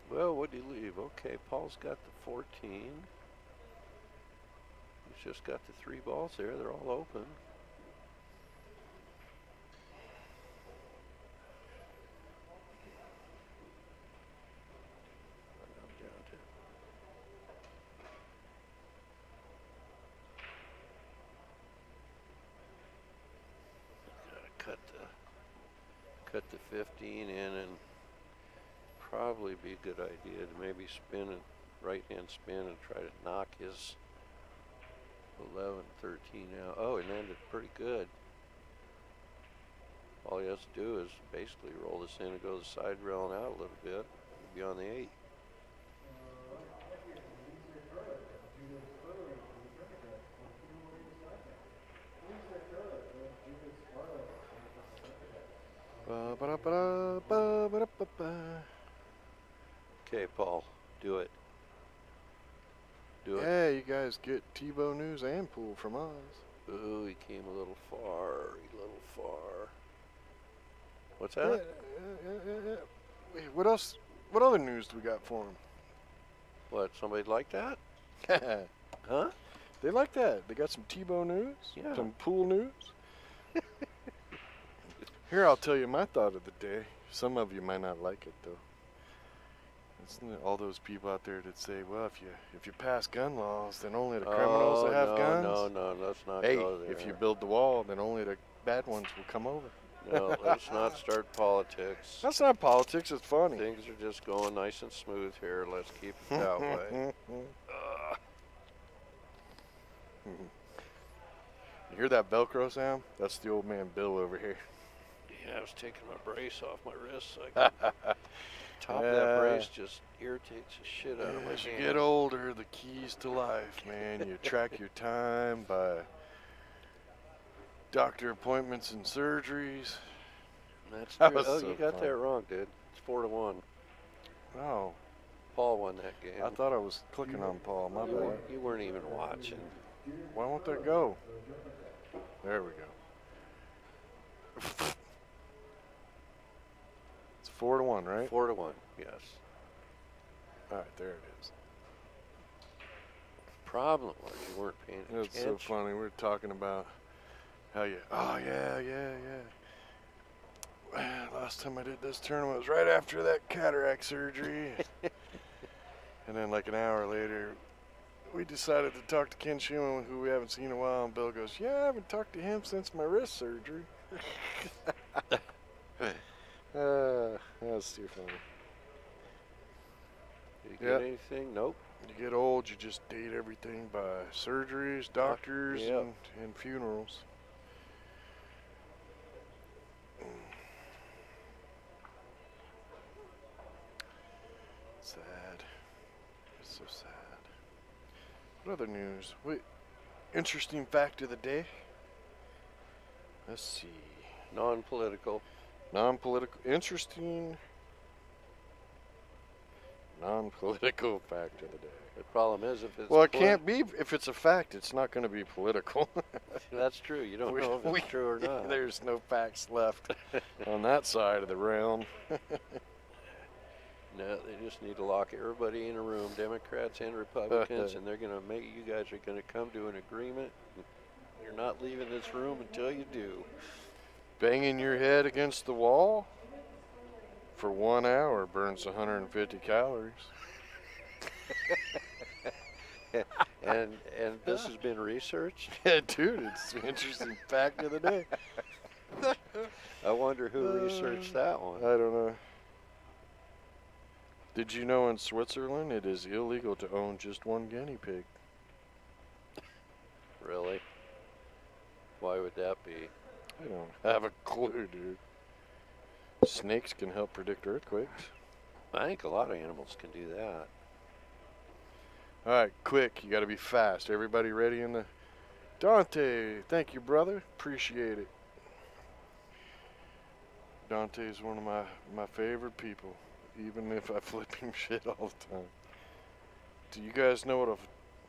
Well, what did he leave? Okay, Paul's got the 14. He's just got the 3 balls there. They're all open. I'm down to. Gotta cut the 15 in, and probably be a good idea to maybe spin it, right hand spin, and try to knock his 11, 13 out. Oh, it landed pretty good. All he has to do is basically roll this in and go the side rail and out a little bit. He'll be on the 8. Okay, Paul, do it. Do it. Yeah, you guys get Tebow news and pool from us. Ooh, he came a little far. What's that? Yeah. Wait, what else? What other news do we got for him? What, somebody like that? Huh? They like that. They got some Tebow news, Yeah. some pool news. Here, I'll tell you my thought of the day. Some of you might not like it, though. It's all those people out there that say, well, if you pass gun laws, then only the criminals that have guns. No, let's not Hey, go there. if you build the wall, then only the bad ones will come over. No, let's not start politics. That's not politics. It's funny. Things are just going nice and smooth here. Let's keep it that way. You hear that Velcro sound? That's the old man Bill over here. Yeah, I was taking my brace off my wrist. So I could top of that brace just irritates the shit out of my As you hand. get older, the keys to life, man. You track your time by doctor appointments and surgeries. That's That true. was Oh, so you got fun. that wrong, dude. It's 4-1. Oh, Paul won that game. I thought I was clicking on Paul. My bad. You weren't even watching. Why won't that go? There we go. It's 4-1, right? 4-1. Yes. All right, there it is. Problem was you weren't paying It was attention. so funny. We were talking about how you. Oh yeah. Man, last time I did this tournament was right after that cataract surgery. And then like an hour later, we decided to talk to Ken Schumann, who we haven't seen in a while, and Bill goes, yeah, I haven't talked to him since my wrist surgery. That's too funny. Did you get anything? Nope. You get old, you just date everything by surgeries, doctors, Yep. and funerals. Sad. What other news? Wait, interesting fact of the day. Let's see. Non-political. Non-political. Interesting. Non-political fact of the day. The problem is if it's Well, it can't be. If it's a fact, it's not going to be political. That's true. You don't know if it's true or not. There's no facts left on that side of the realm. No, they just need to lock everybody in a room, Democrats and Republicans, and they're going to make you guys are going to come to an agreement. You're not leaving this room until you do. Banging your head against the wall for 1 hour burns 150 calories. and this has been researched? Yeah, dude, it's an interesting fact of the day. I wonder who researched that one. I don't know. Did you know in Switzerland it is illegal to own just one guinea pig? Really? Why would that be? I don't have a clue, dude. Snakes can help predict earthquakes. I think a lot of animals can do that. All right, quick. You got to be fast. Everybody ready in the... Dante, thank you, brother. Appreciate it. Dante is one of my favorite people, even if I flip him shit all the time. Do you guys know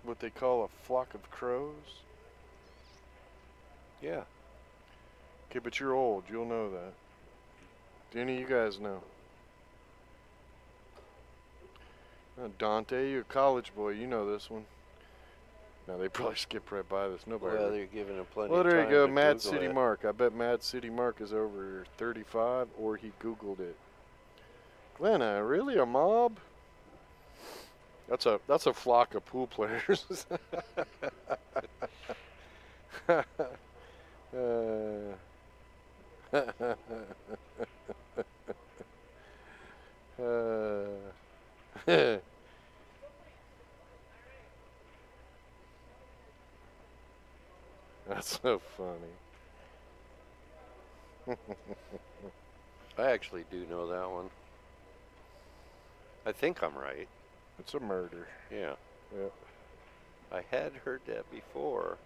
what they call a flock of crows? Yeah. Okay, but you're old. You'll know that. Do any of you guys know? Dante, you're a college boy. You know this one. No, they probably skipped right by this. Nobody. Well, they're giving him plenty Well, of time. there you go. to Mad Google City it. Mark. I bet Mad City Mark is over 35, or he Googled it. Glenna, really a mob? That's a flock of pool players. That's so funny. I actually do know that one. I think I'm right. It's a murder. Yeah. Yep. I had heard that before.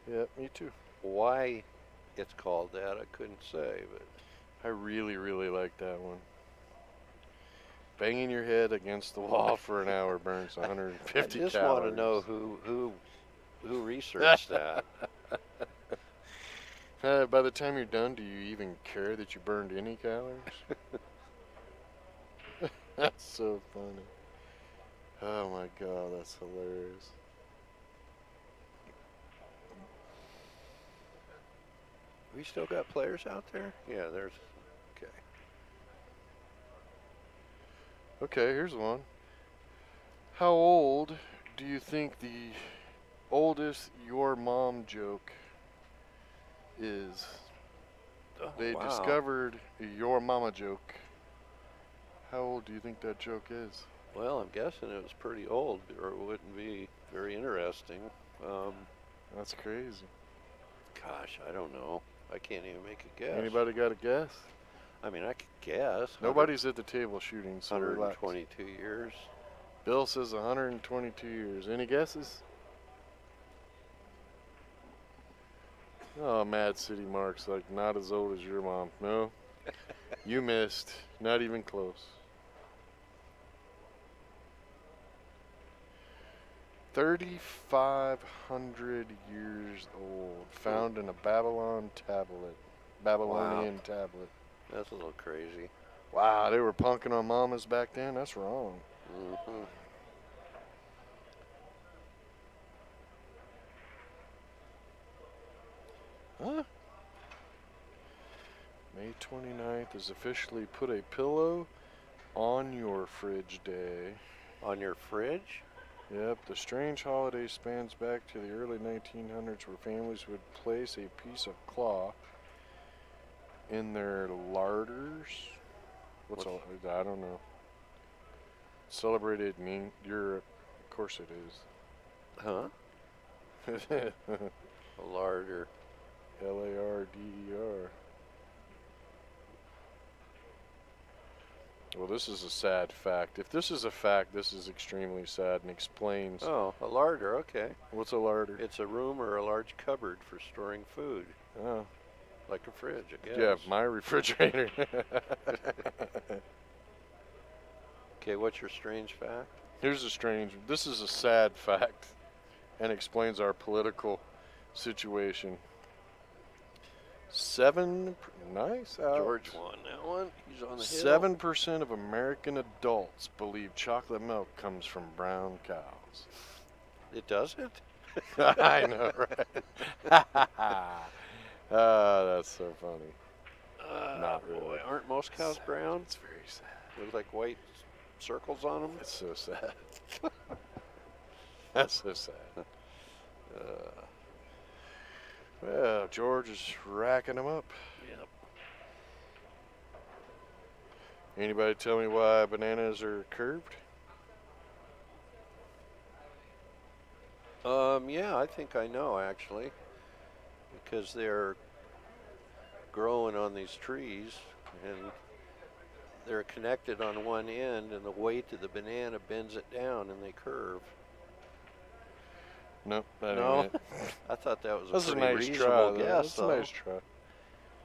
Yep, me too. Why it's called that, I couldn't say, but I really, really like that one. Banging your head against the wall for an hour burns 150 I just calories. want to know who researched that. By the time you're done, do you even care that you burned any calories? That's so funny. Oh my god, that's hilarious. We still got players out there? Yeah, there's. Okay. Okay, here's one. How old do you think the oldest your mom joke is? Oh, They wow. discovered a your mama joke. How old do you think that joke is? Well, I'm guessing it was pretty old, or it wouldn't be very interesting. That's crazy. Gosh, I don't know. I can't even make a guess. Anybody got a guess? I mean, I could guess. Nobody's at the table shooting, so relax. 122 years. Bill says 122 years. Any guesses? Oh, Mad City Mark's like not as old as your mom. No, you missed. Not even close. 3,500 years old. Found in a Babylonian tablet. That's a little crazy. Wow, they were punking on mamas back then? That's wrong. Mm-hmm. Huh? May 29th is officially Put a Pillow on Your Fridge Day. On your fridge? Yep, the strange holiday spans back to the early 1900s where families would place a piece of cloth in their larders. What's all? I don't know. Celebrated in Europe. Of course it Huh? is. A larder. Larder. Well, this is a sad fact. If this is a fact, this is extremely sad and explains. Oh, a larder, okay. What's a larder? It's a room or a large cupboard for storing food. Oh. Like a fridge, I guess. Yeah, my refrigerator. Okay, what's your strange fact? Here's a strange. This is a sad fact and explains our political situation. Nice. George won that one. He's on the hill. 7% of American adults believe chocolate milk comes from brown cows. It doesn't? I know, right? That's so funny. Not really. Boy, aren't most cows brown? It's very sad. With like white circles on them? It's so sad. That's so sad. Well, George is racking them up. Yep. Anybody tell me why bananas are curved? Yeah, I think I know actually. Because they're growing on these trees and they're connected on one end and the weight of the banana bends it down and they curve. Nope, that No? ain't it. I thought that was That's a a pretty nice reasonable try. guess. That's a though. nice try.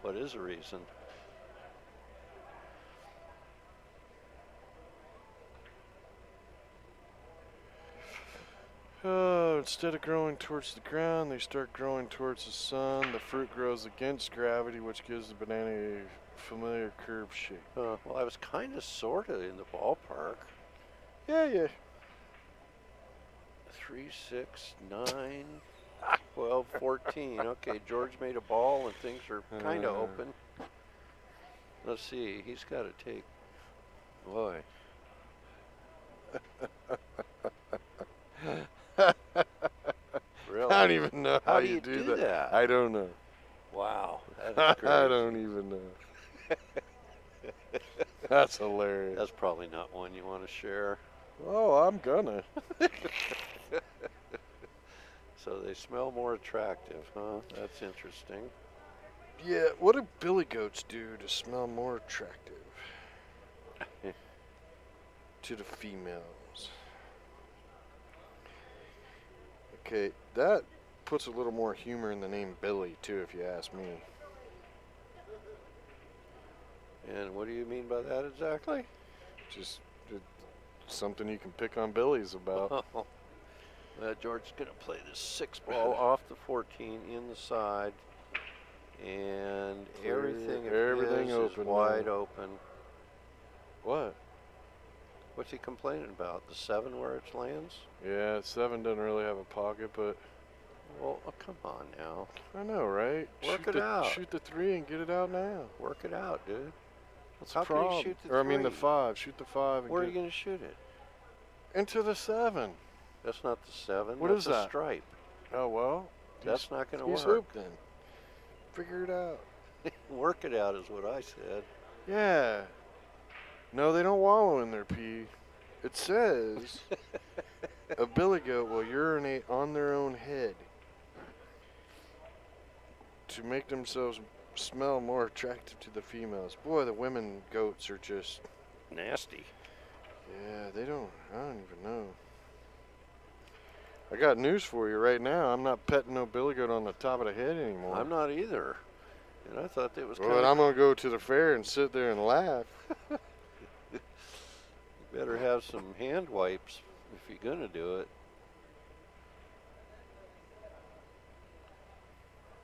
What is the reason? Oh, instead of growing towards the ground, they start growing towards the sun. The fruit grows against gravity, which gives the banana a familiar curved shape. Well, I was kind of, sort of in the ballpark. Yeah. 3, 6, 9, 12, 14. Okay, George made a ball and things are kind of open. Let's see. He's got to take. Boy. Really? I don't even know how How do you you do do that. that? I don't know. Wow. That is crazy. I don't even know. That's hilarious. That's probably not one you want to share. Oh, I'm gonna. So they smell more attractive, huh? That's interesting. Yeah, what do billy goats do to smell more attractive to the females? Okay, that puts a little more humor in the name Billy, too, if you ask me. And what do you mean by that exactly? Just something you can pick on Billy's about. George's going to play this 6 ball off the 14 in the side. And everything Everything is open wide now. open. What? What's he complaining about? The 7 where it lands? Yeah, 7 doesn't really have a pocket, but Well, oh, come on now. I know, right? Work shoot it out. Shoot the 3 and get it out now. Work it out, dude. What's How the can you problem? shoot the Or I mean the 3? 5. Shoot the 5 and Where are get you going to shoot it? into the 7. That's not the 7. What That's is a that? stripe. Oh well. That's not going to Use work. hoop then. Figure it out. Work it out is what I said. Yeah. No, they don't wallow in their pee. It says a billy goat will urinate on their own head to make themselves smell more attractive to the females. Boy, the women goats are just Nasty. yeah. I don't even know. I got news for you right now. I'm not petting no billy goat on the top of the head anymore. I'm not either. And I thought that was Well, kind then of. I'm gonna go to the fair and sit there and laugh. Better have some hand wipes if you're going to do it.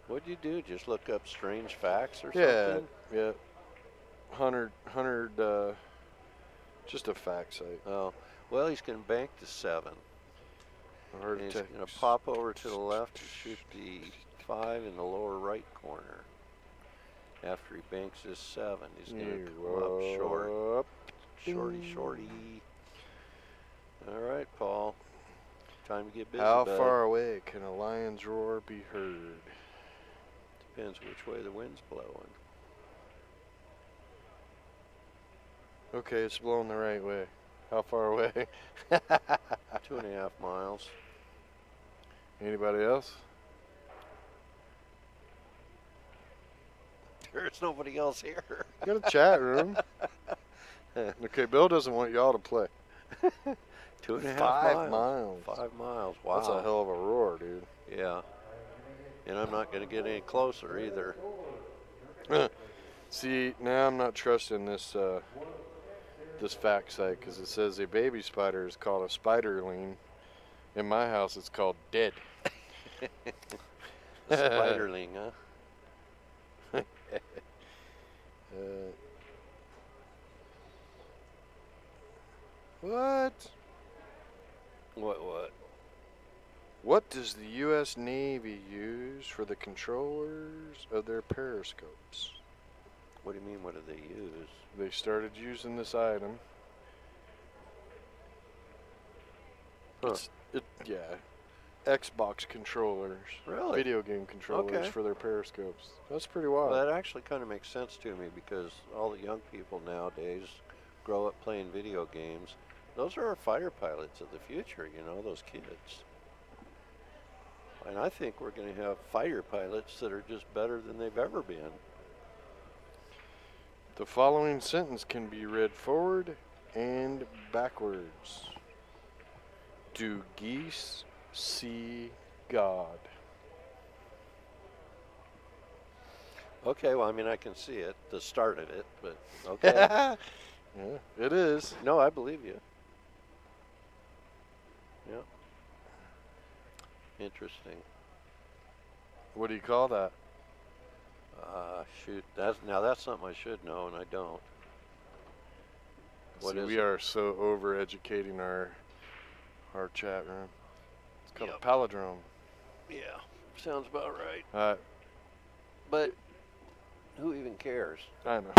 What'd you do? Just look up strange facts or something? Yeah. 100, just a fact site. Oh, well, he's going to bank to 7. I heard And he's text. going to pop over to the left and shoot the 5 in the lower right corner. After he banks his 7, he's going to come up short. Up. Shorty. All right, Paul. Time to get busy, How bud. far away can a lion's roar be heard? Depends which way the wind's blowing. Okay, it's blowing the right way. How far away? 2.5 miles. Anybody else? There's nobody else here. Got a chat room. Okay, Bill doesn't want y'all to play. 2.5 5 miles. miles. 5 miles. Wow. That's a hell of a roar, dude. Yeah. And I'm not going to get any closer either. See, now I'm not trusting this this fact site because it says a baby spider is called a spiderling. In my house, it's called dead. Spiderling, huh? What? What? What does the U.S. Navy use for the controllers of their periscopes? What do you mean, what do they use? They started using this item. Huh. Yeah. Xbox controllers. Really? Video game controllers Okay. for their periscopes. That's pretty wild. Well, that actually kind of makes sense to me because all the young people nowadays grow up playing video games. Those are our fighter pilots of the future, you know, those kids. And I think we're going to have fighter pilots that are just better than they've ever been. The following sentence can be read forward and backwards. Do geese see God? Okay, well, I mean, I can see it, the start of it, but okay. Yeah, it is. No, I believe you. Yeah. Interesting. What do you call that? Shoot, that's something I should know, and I don't. What See, is we it? are so over-educating our chat room. It's called Yep. a palindrome. Yeah, sounds about right. But who even cares? I know.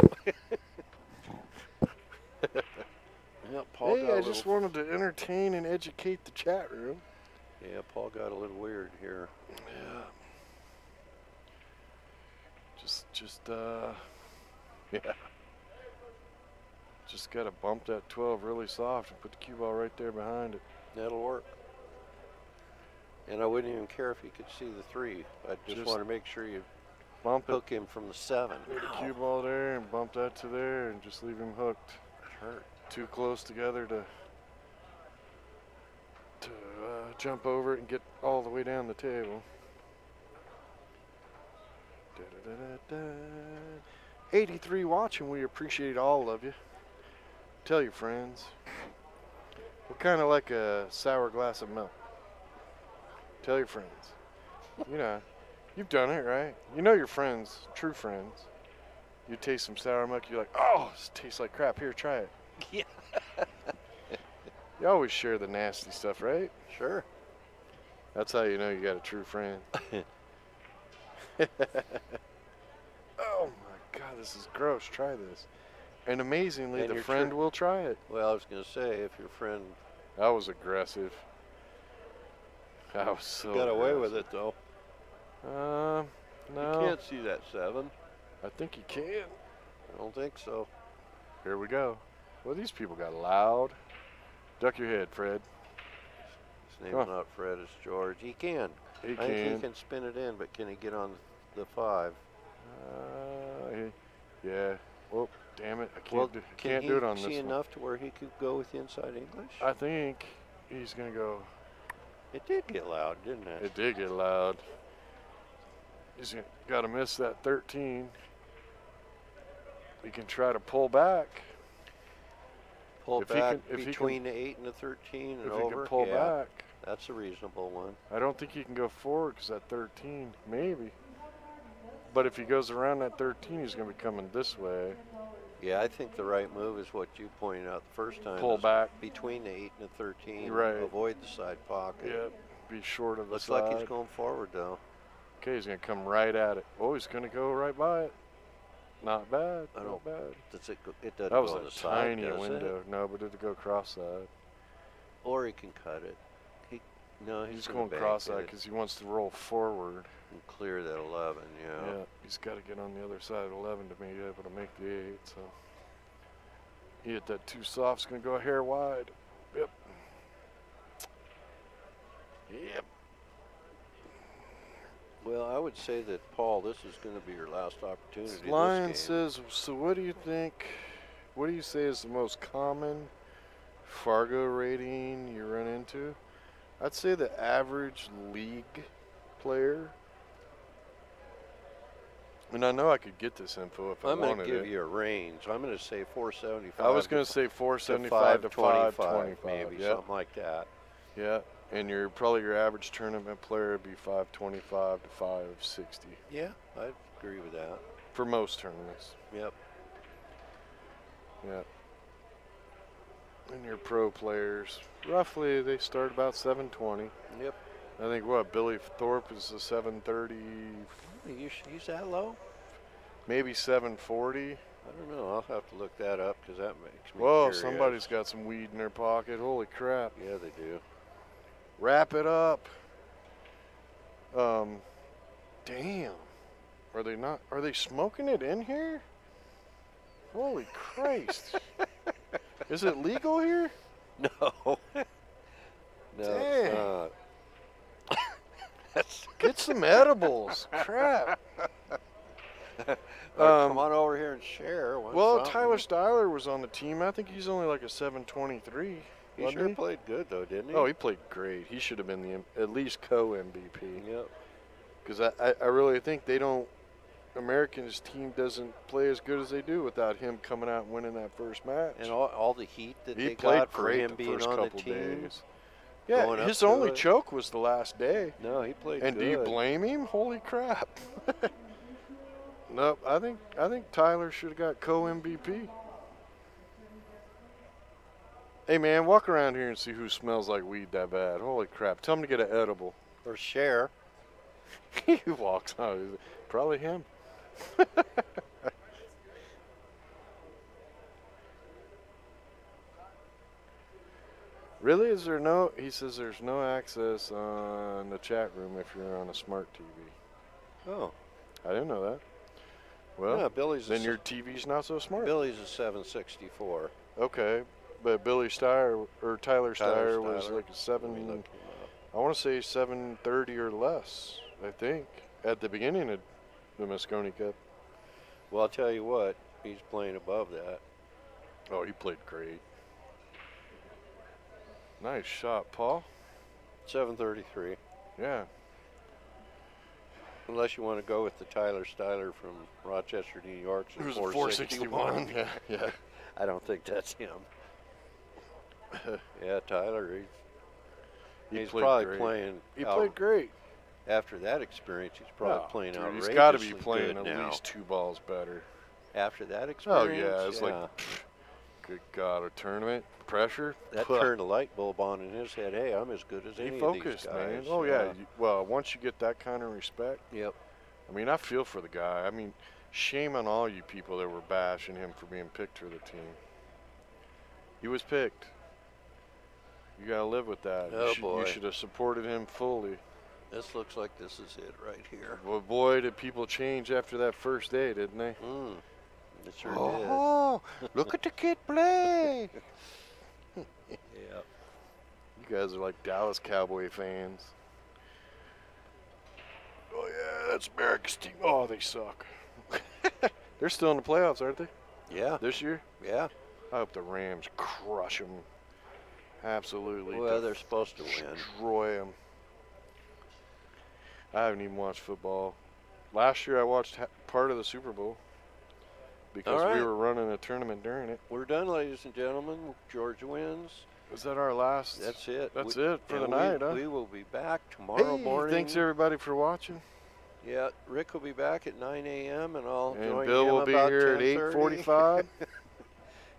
Yeah, Paul Hey, got I a just little, wanted to entertain and educate the chat room. yeah, Paul got a little weird here. Yeah. Yeah. Just gotta bump that 12 really soft and put the cue ball right there behind it. That'll work. And I wouldn't even care if you could see the 3. I just want to make sure you Bump it. hook him from the 7. Put the cue ball there and bump that to there and just leave him hooked. It hurt. Too close together to jump over it and get all the way down the table. 83 watching. We appreciate all of you. Tell your friends. We're kind of like a sour glass of milk. Tell your friends. You know, you've done it, right? You know your friends, true friends. You taste some sour milk, you're like, oh, this tastes like crap. Here, try it. Yeah. You always share the nasty stuff, right? Sure. That's how you know you got a true friend. Oh my God, this is gross. Try this. And amazingly, And the your friend will try it. Well, I was going to say, if your friend That was aggressive. That was so got away with aggressive. it, though. No. You can't see that 7. I think you can. I don't think so. Here we go. Well, these people got loud. Duck your head, Fred. His Come name's on. not Fred, it's George. He can. He I think he can. can spin it in, but can he get on the 5? Yeah. Well, damn it. I can't, Well, can't do it on Can this he see one. enough to where he could go with the inside English? I think he's going to go. It did get loud, didn't it? It did get loud. He's got to miss that 13. He can try to pull back. Pull if he back can- if he between the 8 and the 13 and If over. he can pull yeah, back. that's a reasonable one. I don't think he can go forward because that 13, maybe. But if he goes around that 13, he's going to be coming this way. Yeah, I think the right move is what you pointed out the first time. Pull is back. between the 8 and the 13. Right. Avoid the side pocket. Yeah, be short of the Looks side. like he's going forward, though. Okay, he's going to come right at it. Oh, he's going to go right by it. Not bad. I Not don't- bad. It doesn't That was go on a the side, tiny does window. it? No, but it'd go cross-side. Or he can cut it. No, He's gonna going bank cross-eyed it because he wants to roll forward. and clear that 11. Yeah. Yeah, he's got to get on the other side of 11 to be able to make the 8. So he hit that too soft. It's going to go a hair wide. Yep. Yep. Well, I would say that, Paul, this is going to be your last opportunity. Lion this game. says, so what do you think what do you say is the most common Fargo rating you run into? I'd say the average league player. And I know I could get this info if I I'm going wanted to give it. you a range. I'm going to say 475. I was going to say 475 to 525, maybe, yeah. something like that. Yeah, and probably your average tournament player would be 525 to 560 Yeah, I agree with that. for most tournaments. Yep. Yeah. And your pro players, roughly they start about 720. Yep. I think what Billy Thorpe is a 730, He's that low? maybe 740. I don't know. I'll have to look that up because that makes me Whoa, curious. somebody's got some weed in their pocket. Holy crap. Yeah, they do. Wrap it up. Damn. Are they not? Are they smoking it in here? Holy Christ. Is it legal here? No. No, it's Dang. not. Get some edibles. Crap. Come on over here and share. Well, Tyler Styler was on the team. I think he's only like a 723. He sure played good, though, didn't he? Oh, he played great. He should have been the at least co-MVP. Yep. Because I really think they don't. Americans' team doesn't play as good as they do without him coming out and winning that first match. And all the heat that he they played got for great him the being first on the couple team. days. Yeah, going up his to only it. choke was the last day. No, he played And good. do you blame him? Holy crap! Nope. I think Tyler should have got co-MVP. Hey man, walk around here and see who smells like weed that bad. Holy crap! Tell him to get an edible. Or share. He walks out. Probably him. Really? Is there no? He says there's no access on the chat room if you're on a smart TV. Oh. I didn't know that. Well, yeah, Billy's then your TV's not so smart. Billy's a 764. Okay, but Billy Steyer or Tyler Steyer was like a I want to say 730 or less. I think at the beginning of the Moscone Cup. Well, I'll tell you what, he's playing above that. Oh, he played great. Nice shot, Paul. 733. Yeah. Unless you want to go with the Tyler Styler from Rochester, New York. It was 461. Yeah, yeah. I don't think that's him. Yeah, Tyler, he's probably great. playing. He played great. After that experience, he's probably playing outrageously he's got to be playing good at now. least 2 balls better. After that Oh, experience, yeah. It's like, good God, a tournament, pressure. that turned a light bulb on in his head. Hey, I'm as good as any of these guys. Man. Oh, yeah. Well, once you get that kind of respect. Yep. I mean, I feel for the guy. I mean, shame on all you people that were bashing him for being picked for the team. He was picked. You got to live with that. Oh, boy. You should have supported him fully. This looks like this is it right here. Well, boy, did people change after that first day, didn't they? It sure did. Oh, look at the kid play. Yeah. You guys are like Dallas Cowboy fans. Oh, yeah, that's America's team. Oh, they suck. They're still in the playoffs, aren't they? Yeah. This year? Yeah. I hope the Rams crush them. Absolutely. Well, they're supposed to win. Destroy them. I haven't even watched football. Last year I watched part of the Super Bowl because we were running a tournament during it. We're done, ladies and gentlemen. Georgia wins. Is that our last? That's it. That's it for the night, huh? We will be back tomorrow morning. Thanks everybody for watching. Yeah, Rick will be back at 9 a.m. and I'll join Bill him will be about here at 8:45.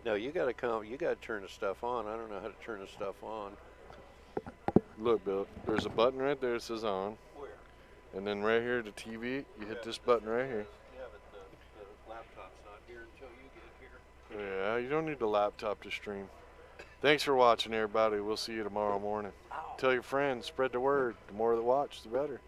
No, you got to come. You got to turn the stuff on. I don't know how to turn the stuff on. Look, Bill, there's a button right there that says on. Where? And then right here, the TV, you hit this button right here. Yeah, but the laptop's not here until you get here. Yeah, you don't need the laptop to stream. Thanks for watching, everybody. We'll see you tomorrow morning. Tell your friends, spread the word. The more that watch, the better.